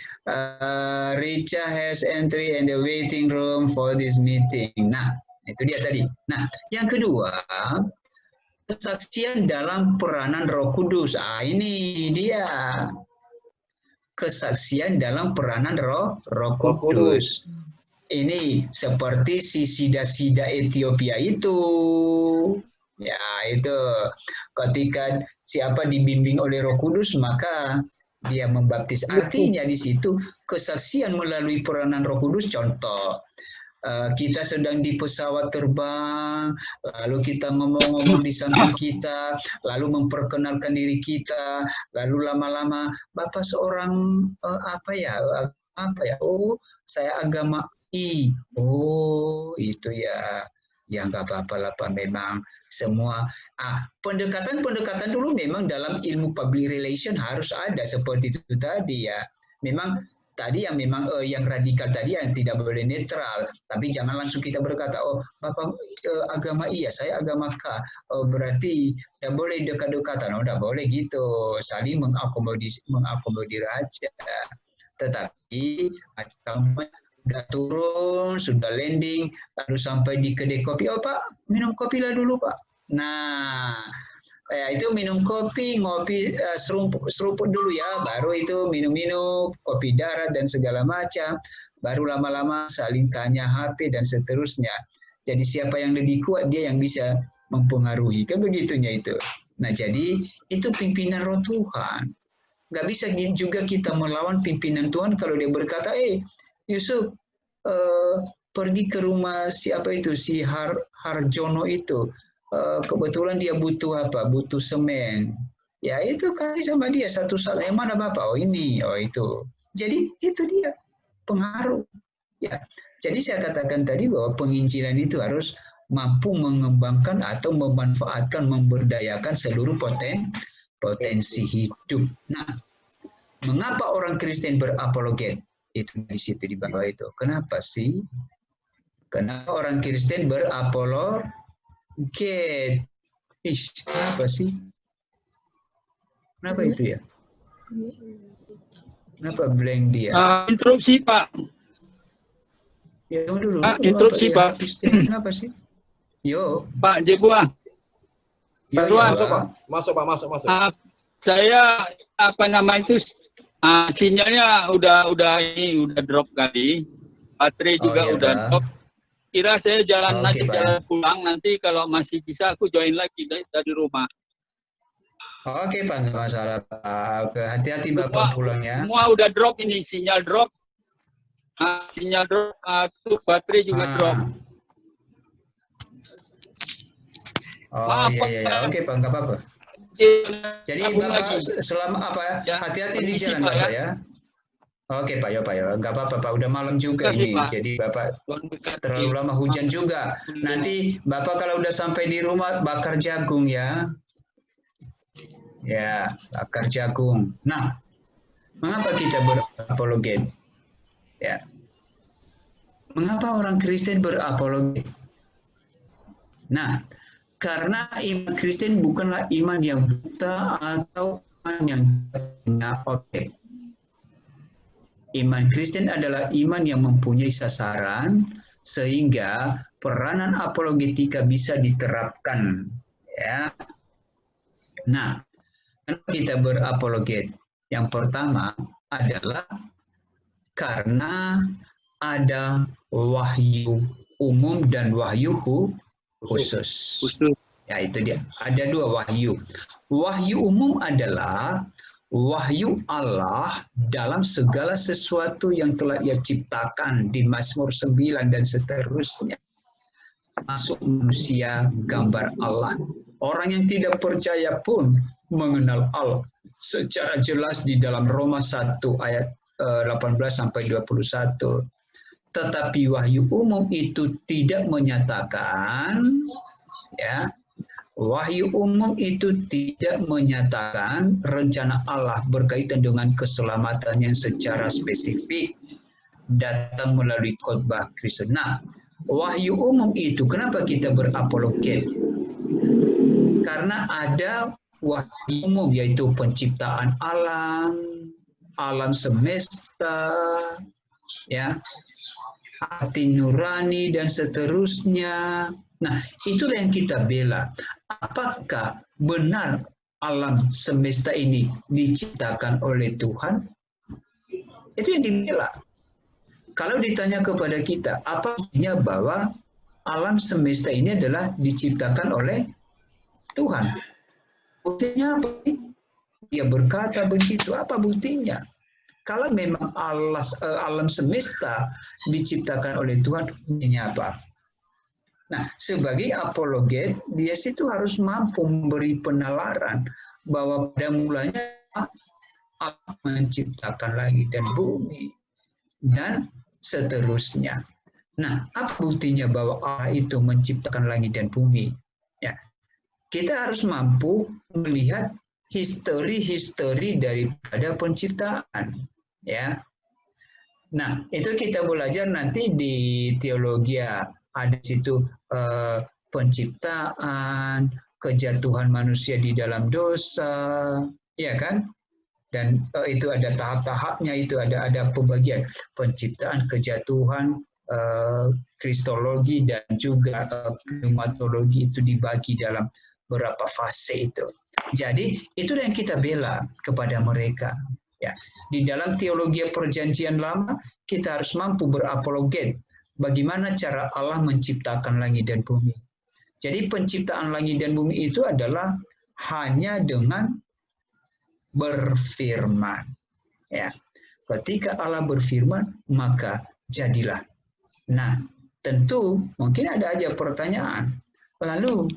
Rica has entry in the waiting room for this meeting. Nah, itu dia tadi. Nah, yang kedua, kesaksian dalam peranan Roh Kudus. Ini dia. Kesaksian dalam peranan Roh Kudus. Ini seperti si sida-sida Ethiopia itu. Ya, itu ketika siapa dibimbing oleh Roh Kudus maka dia membaptis. Artinya di situ kesaksian melalui peranan Roh Kudus. Contoh, kita sedang di pesawat terbang, lalu kita ngomong-ngomong di samping kita, lalu memperkenalkan diri kita, lalu lama-lama Bapak seorang apa ya? Oh, saya agama I. Oh, itu ya. Ya nggak apa-apa lah Pak, memang semua pendekatan dulu memang dalam ilmu public relation harus ada seperti itu tadi ya. Memang tadi yang memang yang radikal tadi yang tidak boleh netral, tapi jangan langsung kita berkata, oh Bapak agama iya, saya agama K, berarti tidak boleh dekat-dekatan. Oh, tidak boleh gitu, saling mengakomodir aja. Tetapi sudah turun, sudah landing, lalu sampai di kedai kopi, oh Pak, minum kopi lah dulu Pak. Nah, ya itu minum kopi, ngopi, seruput dulu ya, baru itu minum-minum, kopi darat dan segala macam, baru lama-lama saling tanya HP dan seterusnya. Jadi siapa yang lebih kuat, dia yang bisa mempengaruhi, kan begitunya itu. Nah jadi itu pimpinan Roh Tuhan. Nggak bisa juga kita melawan pimpinan Tuhan kalau dia berkata, Yusuf, pergi ke rumah siapa itu, si Harjono itu. Kebetulan dia butuh apa? Butuh semen. Ya itu kasih sama dia satu saat. Yang mana Bapak? Oh ini, oh itu. Jadi itu dia pengaruh. Ya. Jadi saya katakan tadi bahwa penginjilan itu harus mampu mengembangkan atau memanfaatkan, memberdayakan seluruh potensi hidup. Nah, mengapa orang Kristen berapologet? Itu di situ di bawah itu. Kenapa sih? Kenapa orang Kristen berapologet? Kenapa sih? Kenapa itu ya? Kenapa blank dia? Interupsi Pak. Ya dulu. Interupsi Pak. Kenapa sih? Yo. Pak Jebua. Baruan. Masuk Pak. Saya itu sinyalnya udah drop kali. Baterai juga udah drop. Kira saya jalan pulang, nanti kalau masih bisa aku join lagi dari rumah. Oke Pak, nggak masalah Pak. Oke, hati-hati Bapak pulang ya. Semua udah drop ini, sinyal drop. Sinyal drop, tuh baterai juga drop. Oh Maaf, iya, oke Pak, nggak apa-apa. Jadi Bapak selama apa? Ya, Hati-hati di permisi, jalan Pak, Bapak ya. Oke Pak, nggak apa-apa Pak. Udah malam juga Terima kasih, ini. Pak. Jadi Bapak Tuhan berkati. terlalu lama hujan juga. Nanti Bapak kalau udah sampai di rumah bakar jagung ya. Ya, bakar jagung. Nah, mengapa kita berapologet? Ya. Mengapa orang Kristen berapologet? Nah, karena iman Kristen bukanlah iman yang buta atau iman yang punya objek. Iman Kristen adalah iman yang mempunyai sasaran sehingga peranan apologetika bisa diterapkan. Ya. Nah, kenapa kita berapologet? Yang pertama adalah karena ada wahyu umum dan wahyu khusus. Ya, itu dia. Ada dua wahyu. Wahyu umum adalah wahyu Allah dalam segala sesuatu yang telah Ia ciptakan di Mazmur 9 dan seterusnya. Masuk manusia gambar Allah. Orang yang tidak percaya pun mengenal Allah secara jelas di dalam Roma 1 ayat 18 sampai 21. Tetapi wahyu umum itu tidak menyatakan, ya, wahyu umum itu tidak menyatakan rencana Allah berkaitan dengan keselamatan yang secara spesifik datang melalui khotbah Kristus. Nah, wahyu umum itu kenapa kita berapologet? Karena ada wahyu umum yaitu penciptaan alam, alam semesta, ya, hati nurani dan seterusnya. Nah, itulah yang kita bela. Apakah benar alam semesta ini diciptakan oleh Tuhan? Itu yang dibela. Kalau ditanya kepada kita, apa buktinya bahwa alam semesta ini adalah diciptakan oleh Tuhan? Buktinya apa? Dia berkata begitu. Apa buktinya? Kalau memang alam semesta diciptakan oleh Tuhan, buktinya apa? Nah, sebagai apologet, dia situ harus mampu memberi penalaran bahwa pada mulanya Allah menciptakan langit dan bumi dan seterusnya. Nah, apa buktinya bahwa Allah itu menciptakan langit dan bumi? Ya, kita harus mampu melihat histori daripada penciptaan. Ya, nah itu kita belajar nanti di teologi. Ada situ penciptaan, kejatuhan manusia di dalam dosa, ya kan? Dan itu ada tahap-tahapnya, itu ada pembagian penciptaan, kejatuhan, kristologi dan juga pneumatologi itu dibagi dalam beberapa fase itu. Jadi itulah yang kita bela kepada mereka. Ya, di dalam teologi perjanjian lama kita harus mampu berapologet bagaimana cara Allah menciptakan langit dan bumi. Jadi penciptaan langit dan bumi itu adalah hanya dengan berfirman. Ya, ketika Allah berfirman maka jadilah. Nah, tentu mungkin ada aja pertanyaan. Lalu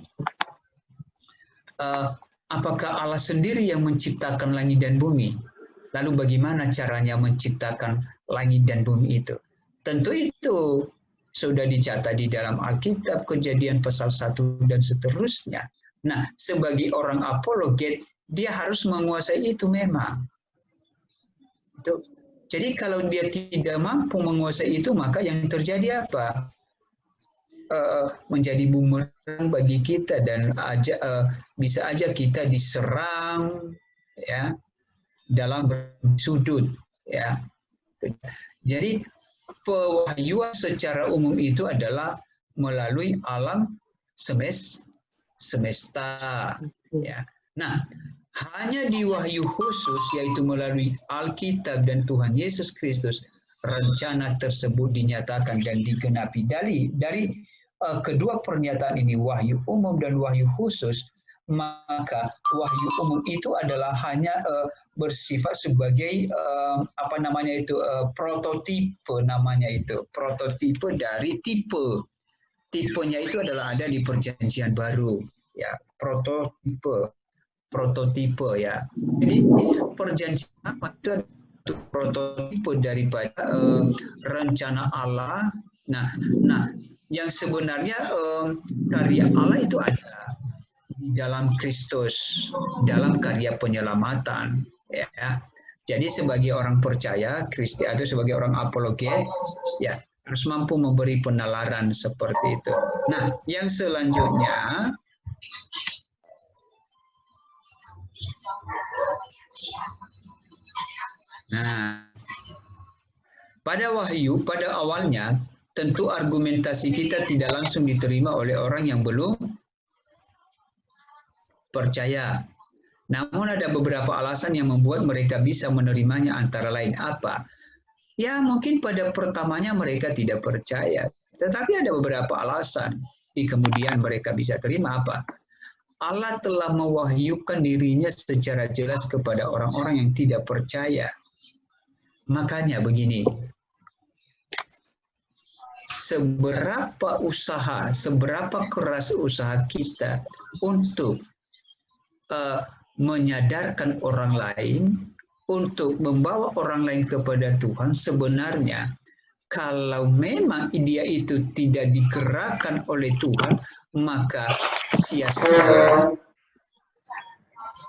apakah Allah sendiri yang menciptakan langit dan bumi? Lalu bagaimana caranya menciptakan langit dan bumi itu? Tentu itu sudah dicatat di dalam Alkitab, Kejadian pasal 1 dan seterusnya. Nah, sebagai orang apologet, dia harus menguasai itu memang. Jadi kalau dia tidak mampu menguasai itu, maka yang terjadi apa? Menjadi bumerang bagi kita dan bisa aja kita diserang, ya, dalam sudut, ya. Jadi pewahyuan secara umum itu adalah melalui alam semesta, ya. Nah, hanya di wahyu khusus yaitu melalui Alkitab dan Tuhan Yesus Kristus rencana tersebut dinyatakan dan digenapi. Dari kedua pernyataan ini, wahyu umum dan wahyu khusus, maka wahyu umum itu adalah hanya bersifat sebagai prototipe namanya itu, prototipe dari tipe. Tipenya itu adalah ada di Perjanjian Baru, ya, prototipe ya. Jadi perjanjian lama itu adalah prototipe daripada rencana Allah. Nah, yang sebenarnya karya Allah itu ada di dalam Kristus, dalam karya penyelamatan, ya. Jadi sebagai orang percaya Kristi atau sebagai orang apologet, ya, harus mampu memberi penalaran seperti itu. Nah, yang selanjutnya, pada wahyu, pada awalnya, tentu argumentasi kita tidak langsung diterima oleh orang yang belum percaya. Namun ada beberapa alasan yang membuat mereka bisa menerimanya, antara lain apa? Ya, mungkin pada pertamanya mereka tidak percaya, tetapi ada beberapa alasan di kemudian mereka bisa terima apa? Allah telah mewahyukan dirinya secara jelas kepada orang-orang yang tidak percaya. Makanya begini, seberapa keras usaha kita untuk menyadarkan orang lain, untuk membawa orang lain kepada Tuhan, sebenarnya kalau memang dia itu tidak digerakkan oleh Tuhan, maka sia-sia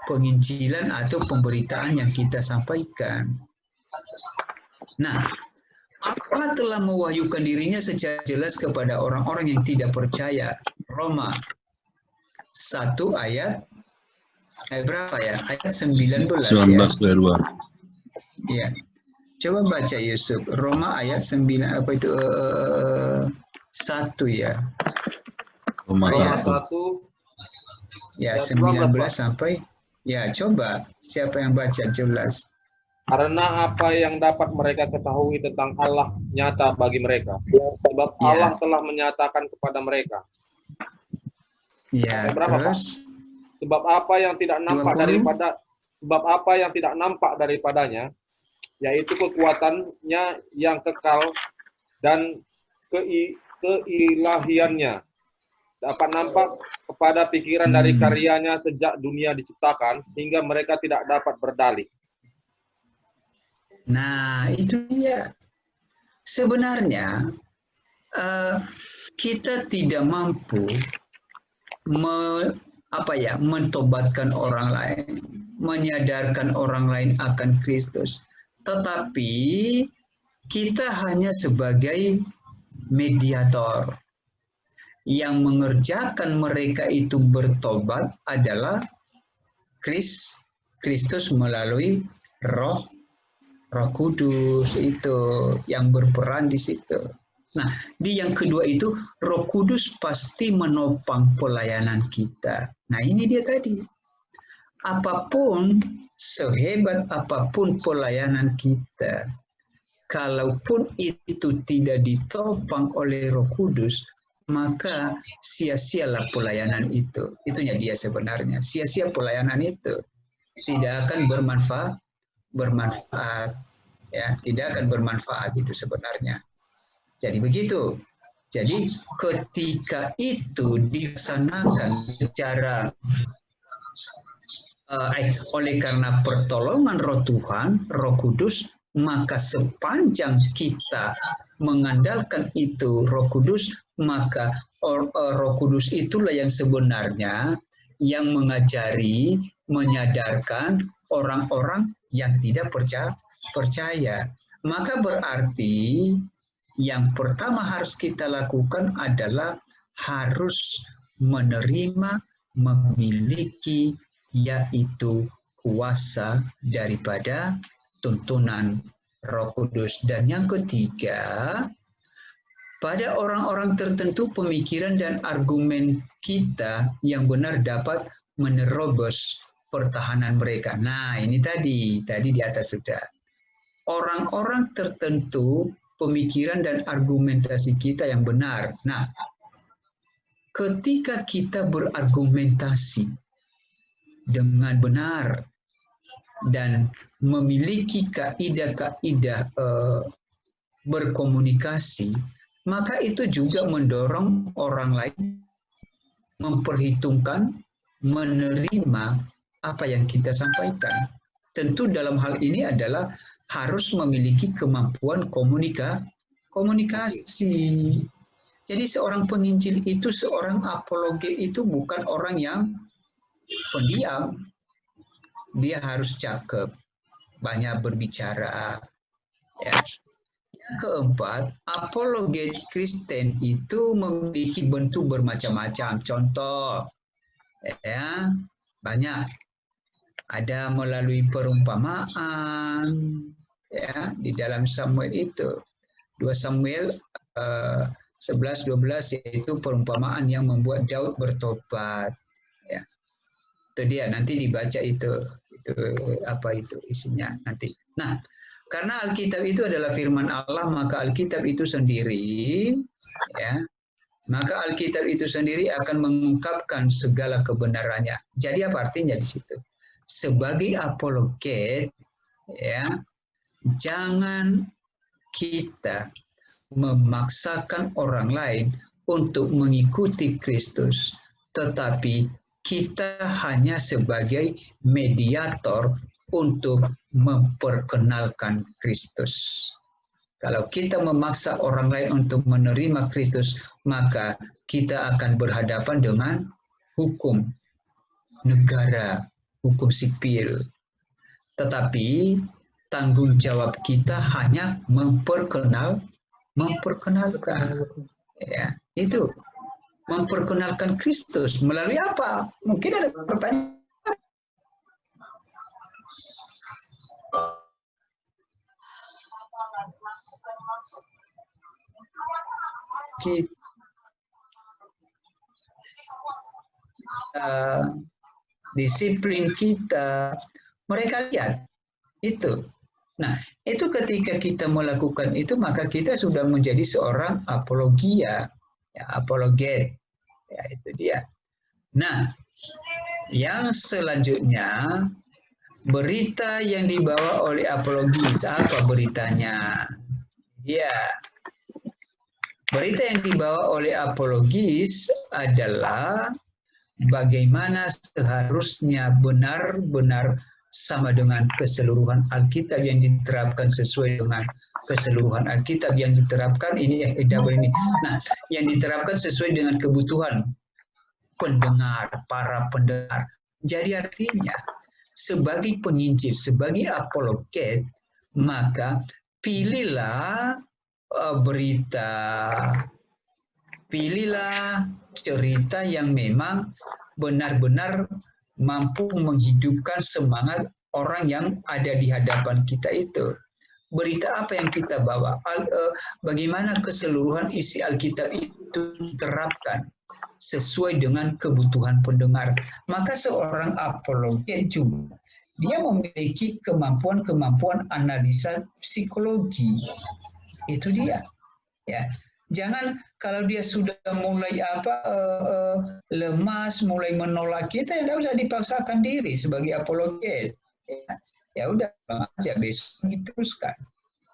penginjilan atau pemberitaan yang kita sampaikan. Nah, Allah telah mewahyukan dirinya secara jelas kepada orang-orang yang tidak percaya. Roma 1 ayat berapa ya? Ayat 19 ya. 19:22. Ya. Coba baca Yusuf. Roma ayat 9 1 ya. Roma 1. Ya, 19 sampai ya, coba siapa yang baca jelas. Karena apa yang dapat mereka ketahui tentang Allah nyata bagi mereka, sebab Allah telah menyatakan kepada mereka. Ya, terus sebab apa yang tidak nampak daripadanya, yaitu kekuatannya yang kekal dan keilahiannya, dapat nampak kepada pikiran dari karyanya sejak dunia diciptakan, sehingga mereka tidak dapat berdalih. Nah, itu dia. Sebenarnya kita tidak mampu mentobatkan orang lain, menyadarkan orang lain akan Kristus. Tetapi kita hanya sebagai mediator. Yang mengerjakan mereka itu bertobat adalah Kristus melalui Roh Kudus itu yang berperan di situ. Nah, di yang kedua itu Roh Kudus pasti menopang pelayanan kita. Nah, ini dia tadi. Apapun, sehebat apapun pelayanan kita, kalaupun itu tidak ditopang oleh Roh Kudus, maka sia-sialah pelayanan itu. Itunya dia sebenarnya. Sia-sia pelayanan itu. Tidak akan bermanfaat, ya, tidak akan bermanfaat itu sebenarnya. Jadi begitu. Jadi ketika itu dilaksanakan secara oleh karena pertolongan Roh Tuhan, Roh Kudus, maka sepanjang kita mengandalkan itu Roh Kudus, maka Roh Kudus itulah yang sebenarnya yang mengajari, menyadarkan orang-orang yang tidak percaya. Maka berarti yang pertama harus kita lakukan adalah harus menerima, memiliki, yaitu kuasa daripada tuntunan Roh Kudus. Dan yang ketiga, pada orang-orang tertentu pemikiran dan argumen kita yang benar dapat menerobos pertahanan mereka. Nah, ini tadi di atas sudah. Orang-orang tertentu pemikiran dan argumentasi kita yang benar. Nah, ketika kita berargumentasi dengan benar dan memiliki kaidah-kaidah berkomunikasi, maka itu juga mendorong orang lain memperhitungkan, menerima apa yang kita sampaikan. Tentu dalam hal ini adalah harus memiliki kemampuan komunikasi. Jadi seorang penginjil itu, seorang apologet itu bukan orang yang pendiam. Dia harus cakep, banyak berbicara. Ya. Yang keempat, apologet Kristen itu memiliki bentuk bermacam-macam. Contoh, ya, banyak. Ada melalui perumpamaan, ya, di dalam Samuel itu. 2 Samuel 11-12 yaitu perumpamaan yang membuat Daud bertobat. Ya. Itu dia, nanti dibaca itu apa itu isinya nanti. Nah, karena Alkitab itu adalah firman Allah, maka Alkitab itu sendiri, ya, maka Alkitab itu sendiri akan mengungkapkan segala kebenarannya. Jadi apa artinya di situ? Sebagai apologet, ya, jangan kita memaksakan orang lain untuk mengikuti Kristus, tetapi kita hanya sebagai mediator untuk memperkenalkan Kristus. Kalau kita memaksa orang lain untuk menerima Kristus, maka kita akan berhadapan dengan hukum negara, hukum sipil. Tetapi tanggung jawab kita hanya memperkenalkan. Ya, itu. Memperkenalkan Kristus melalui apa? Mungkin ada pertanyaan. Kita, disiplin kita, mereka lihat itu. Nah, itu ketika kita melakukan itu, maka kita sudah menjadi seorang apologia, ya, apologet, ya, itu dia. Nah, yang selanjutnya, berita yang dibawa oleh apologis, apa beritanya? Ya, berita yang dibawa oleh apologis adalah bagaimana seharusnya benar-benar sama dengan keseluruhan Alkitab yang diterapkan sesuai dengan keseluruhan Alkitab yang diterapkan ini ini. Nah, yang diterapkan sesuai dengan kebutuhan pendengar, para pendengar. Jadi artinya sebagai penginjil, sebagai apologet, maka pilihlah berita, pilihlah cerita yang memang benar-benar mampu menghidupkan semangat orang yang ada di hadapan kita itu. Berita apa yang kita bawa? Bagaimana keseluruhan isi Alkitab itu diterapkan sesuai dengan kebutuhan pendengar. Maka seorang apologet juga, dia memiliki kemampuan analisa psikologi. Itu dia. Ya. Jangan kalau dia sudah mulai lemas, mulai menolak kita, ya tidak usah dipaksakan diri sebagai apologet. Ya udah aja besok diteruskan.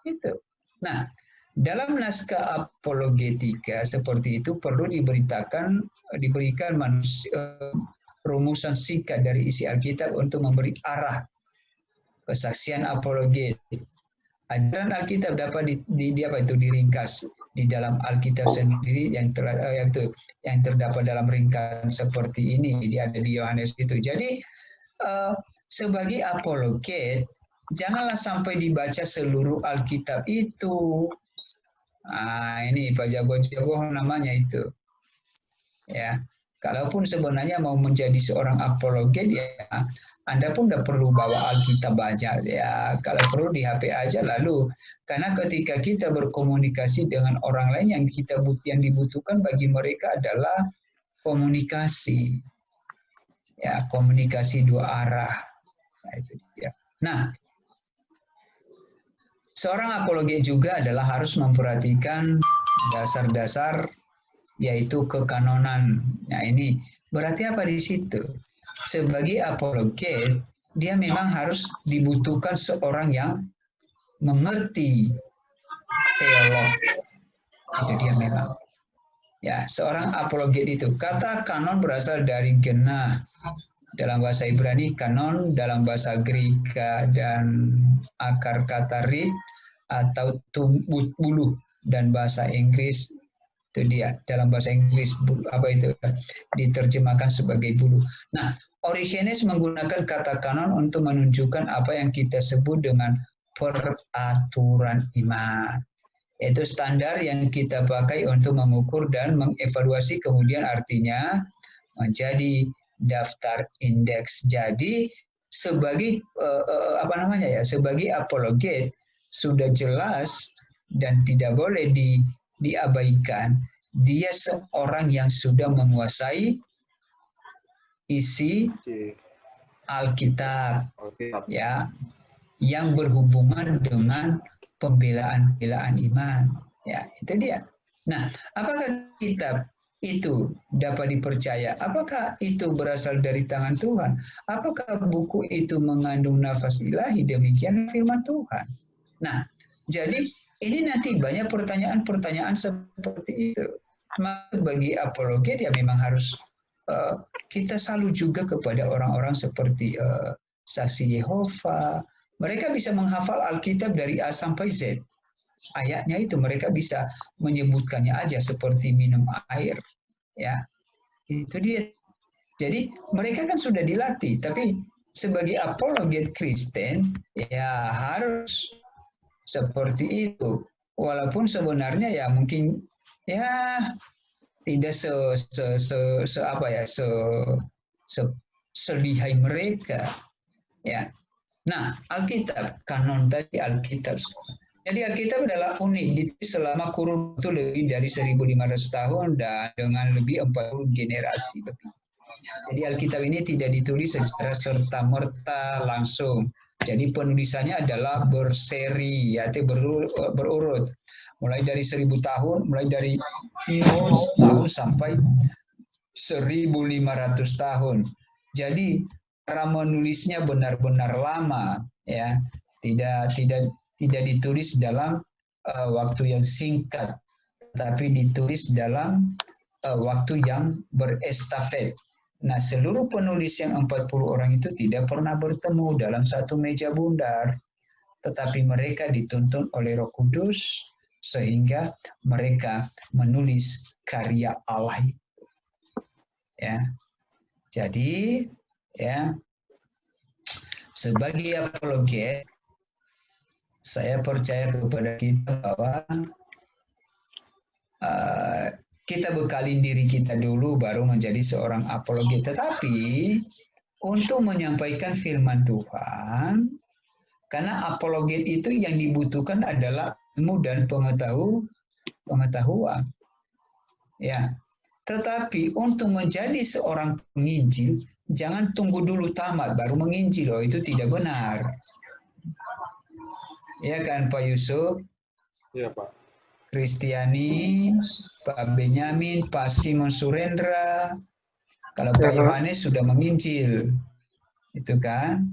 Itu. Nah, dalam naskah apologetika seperti itu perlu diberikan rumusan singkat dari isi Alkitab untuk memberi arah kesaksian apologet. Ajaran Alkitab dapat diringkas di dalam Alkitab sendiri yang terdapat dalam ringkasan seperti ini. Dia ada di Yohanes itu. Jadi sebagai apologet janganlah sampai dibaca seluruh Alkitab itu. Ini Pak Jago-jago namanya itu. Ya. Kalaupun sebenarnya mau menjadi seorang apologet, ya Anda pun tidak perlu bawa Alkitab banyak, ya. Kalau perlu di HP aja lalu. Karena ketika kita berkomunikasi dengan orang lain, yang dibutuhkan bagi mereka adalah komunikasi, ya, komunikasi dua arah. Nah, itu dia. Nah, seorang apologet juga adalah harus memperhatikan dasar-dasar yaitu kekanonan. Nah, ini berarti apa di situ? sebagai apologet dia memang harus dibutuhkan seorang yang mengerti teolog. Itu dia memang. Ya, seorang apologet itu. Kata kanon berasal dari genah dalam bahasa Ibrani, kanon dalam bahasa Greka, dan akar kata reed atau bulu, dan bahasa Inggris itu dia, dalam bahasa Inggris apa itu diterjemahkan sebagai bulu. Nah, Origenes menggunakan kata kanon untuk menunjukkan apa yang kita sebut dengan peraturan iman. Itu standar yang kita pakai untuk mengukur dan mengevaluasi, kemudian artinya menjadi daftar indeks. Jadi sebagai sebagai apologet sudah jelas dan tidak boleh diabaikan, dia seorang yang sudah menguasai isi Alkitab, ya, yang berhubungan dengan pembelaan iman, ya, itu dia. Nah, apakah kitab itu dapat dipercaya? Apakah itu berasal dari tangan Tuhan? Apakah buku itu mengandung nafas ilahi? Demikian firman Tuhan. Nah, jadi ini nanti banyak pertanyaan-pertanyaan seperti itu. Maka bagi apologet ya memang harus kita selalu juga kepada orang-orang seperti saksi Yehova. Mereka bisa menghafal Alkitab dari A sampai Z. Ayatnya itu mereka bisa menyebutkannya aja seperti minum air. Ya, itu dia. Jadi mereka kan sudah dilatih, tapi sebagai apologet Kristen ya harus seperti itu. Walaupun sebenarnya ya mungkin ya tidak selihai mereka. Ya. Nah, Alkitab, kanon tadi Alkitab. Jadi Alkitab adalah unik, ditulis selama kurun itu lebih dari 1.500 tahun dan dengan lebih 40 generasi lebih. Jadi Alkitab ini tidak ditulis secara serta-merta langsung. Jadi penulisannya adalah berseri, yaitu berurut. Mulai dari 1.000 tahun, mulai dari 0 tahun sampai 1.500 tahun. Jadi cara menulisnya benar-benar lama, ya, tidak ditulis dalam waktu yang singkat, tapi ditulis dalam waktu yang berestafet. Nah, seluruh penulis yang 40 orang itu tidak pernah bertemu dalam satu meja bundar, tetapi mereka dituntun oleh Roh Kudus sehingga mereka menulis karya Allah itu. Ya. Jadi, ya, sebagai apologet, saya percaya kepada kita bahwa kita bekali diri kita dulu baru menjadi seorang apologet. Tetapi untuk menyampaikan firman Tuhan, karena apologet itu yang dibutuhkan adalah ilmu dan pengetahuan. Ya. Tetapi untuk menjadi seorang penginjil, jangan tunggu dulu tamat baru menginjil. Oh, itu tidak benar. Ya kan Pak Yusuf? Iya Pak. Kristiani, Pak Benyamin, Pak Simon Surendra, kalau Pak Yohanes sudah menginjil, itu kan.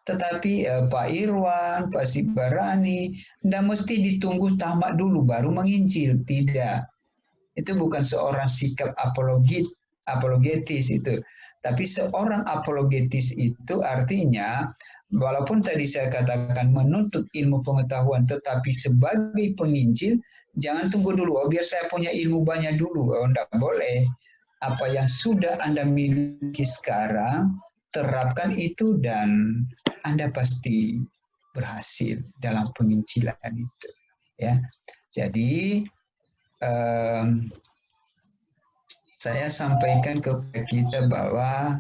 Tetapi Pak Irwan, Pak Sibarani, tidak mesti ditunggu tamat dulu baru menginjil, tidak. Itu bukan seorang sikap apologetis itu. Tapi seorang apologetis itu artinya, walaupun tadi saya katakan menuntut ilmu pengetahuan, tetapi sebagai penginjil, jangan tunggu dulu, oh biar saya punya ilmu banyak dulu. Oh, enggak boleh. Apa yang sudah Anda miliki sekarang, terapkan itu dan Anda pasti berhasil dalam penginjilan itu. Ya, jadi saya sampaikan kepada kita bahwa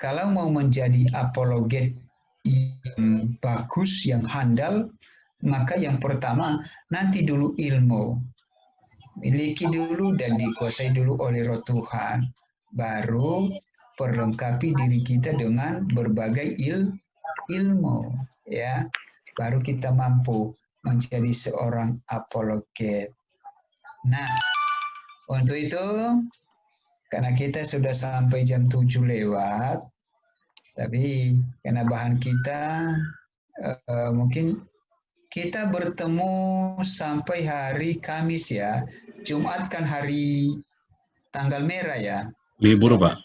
kalau mau menjadi apologet yang bagus, yang handal, maka yang pertama nanti dulu ilmu. Miliki dulu dan dikuasai dulu oleh Roh Tuhan. Baru perlengkapi diri kita dengan berbagai ilmu, ya. Baru kita mampu menjadi seorang apologet. Nah, untuk itu karena kita sudah sampai jam 7 lewat, tapi karena bahan kita mungkin kita bertemu sampai hari Kamis ya. Jumat kan hari tanggal merah ya. Libur, Pak.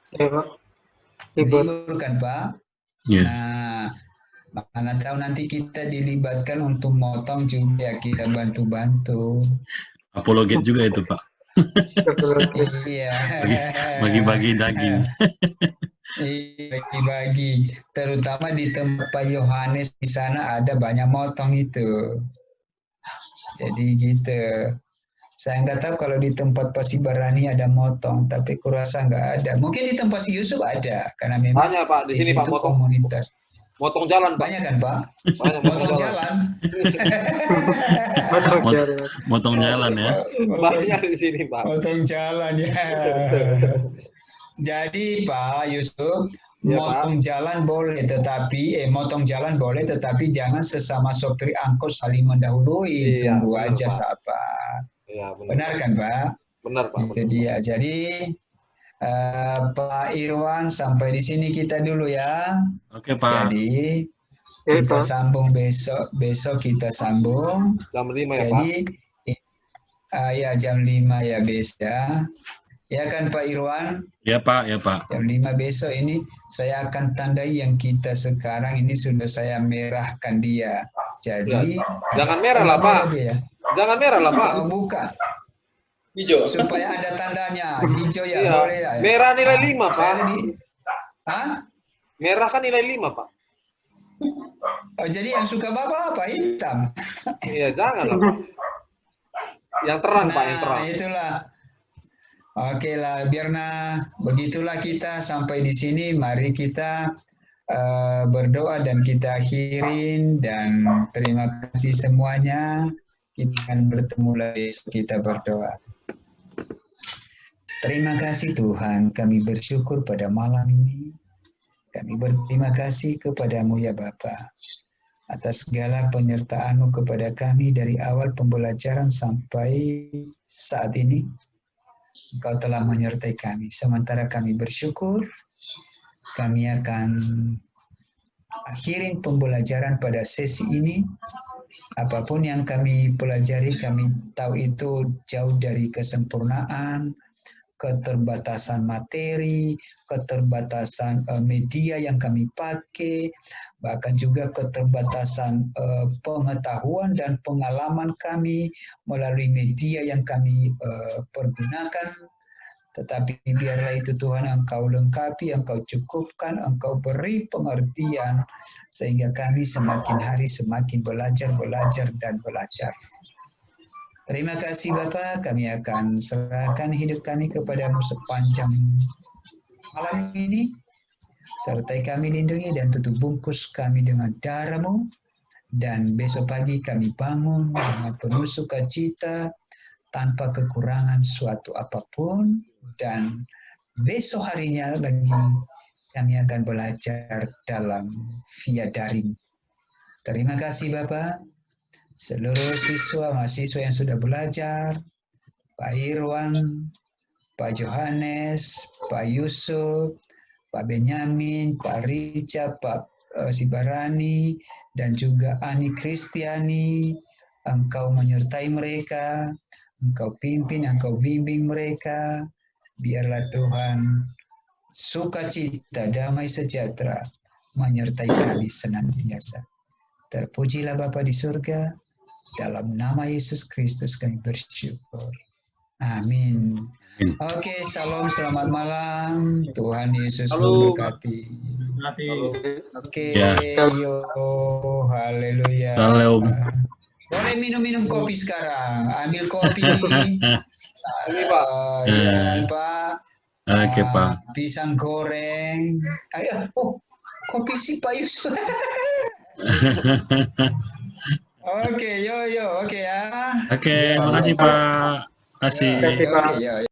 Libur kan, Pak? Iya. Nah, mana tahu nanti kita dilibatkan untuk motong juga, kita bantu-bantu. Apologet juga itu, Pak. Iya. Bagi-bagi daging. Iya, bagi-bagi. Terutama di tempat Pak Yohanes di sana ada banyak motong itu. Jadi gitu. Saya nggak tahu kalau di tempat Pak Sibarani ada motong, tapi kurasa nggak ada. Mungkin di tempat si Yusuf ada, karena memang Banyak, Pak. Di sini, Pak, situ motong. komunitas. Motong jalan, Pak. Banyak kan, Pak? Banyak Motong jalan. Motong jalan ya. Banyak di sini, Pak. Motong jalan ya. Jadi Pak Yusuf, Ya, motong jalan boleh, tetapi jangan sesama sopir angkot saling mendahului. Iya, Tunggu benar, aja Pak. sabar. Iya, Benar kan, Pak? Benar, Pak. Itu dia. Jadi Pak Irwan, sampai di sini kita dulu ya. Oke, Pak. Jadi kita sambung besok kita sambung. Jam 5 ya, Pak. Jadi ya jam 5 ya besok ya. Ya kan Pak Irwan? Ya, Pak. Ya, Pak. Jam 5 besok ini saya akan tandai yang kita sekarang ini sudah saya merahkan dia. Jadi Jangan merah lah, Pak. Dia. Jangan merah lah, Pak. Oh, bukan. Hijau. Supaya ada tandanya. Hijau ya, Iya. boleh ya. Merah nilai 5, Pak. Hah? Merah kan nilai 5, Pak. Oh, jadi yang suka Bapak apa? Hitam. Iya, jangan lah, Pak. Yang terang, Pak, yang terang. Itulah. Oke lah, begitulah kita sampai di sini. Mari kita berdoa dan kita akhirin, dan terima kasih semuanya. Kita akan bertemu lagi, kita berdoa. Terima kasih Tuhan, kami bersyukur pada malam ini. Kami berterima kasih kepadamu ya Bapa, atas segala penyertaan-Mu kepada kami dari awal pembelajaran sampai saat ini. Engkau telah menyertai kami. Sementara kami bersyukur, kami akan akhirin pembelajaran pada sesi ini. Apapun yang kami pelajari, kami tahu itu jauh dari kesempurnaan, keterbatasan materi, keterbatasan media yang kami pakai, bahkan juga keterbatasan pengetahuan dan pengalaman kami melalui media yang kami pergunakan. Tetapi biarlah itu Tuhan Engkau lengkapi, Engkau cukupkan, Engkau beri pengertian, sehingga kami semakin hari semakin belajar dan belajar. Terima kasih Bapa, kami akan serahkan hidup kami kepadamu sepanjang malam ini. Sertai kami, lindungi dan tutup bungkus kami dengan darah-Mu. Dan besok pagi kami bangun dengan penuh sukacita, tanpa kekurangan suatu apapun. Dan besok harinya lagi kami akan belajar dalam via daring. Terima kasih Bapak. Seluruh mahasiswa yang sudah belajar, Pak Irwan, Pak Johannes, Pak Yusuf, Pak Benyamin, Pak Richard, Pak Sibarani, dan juga Ani Kristiani, Engkau menyertai mereka, Engkau pimpin, Engkau bimbing mereka. Biarlah Tuhan sukacita, damai sejahtera menyertai kami senantiasa. Terpujilah Bapa di surga, dalam nama Yesus Kristus kami bersyukur. Amin. Oke, salam, selamat malam. Tuhan Yesus memberkati. Oke, yo, haleluya. Salam. Boleh minum kopi sekarang. Ambil kopi. Ini Pak. Ya, Pak. Oke, Pak. Pisang goreng. Ayo, kopi si Pak Yusuf. Oke, yo, oke ya. Oke, makasih Pak. Makasih. Oke, yo.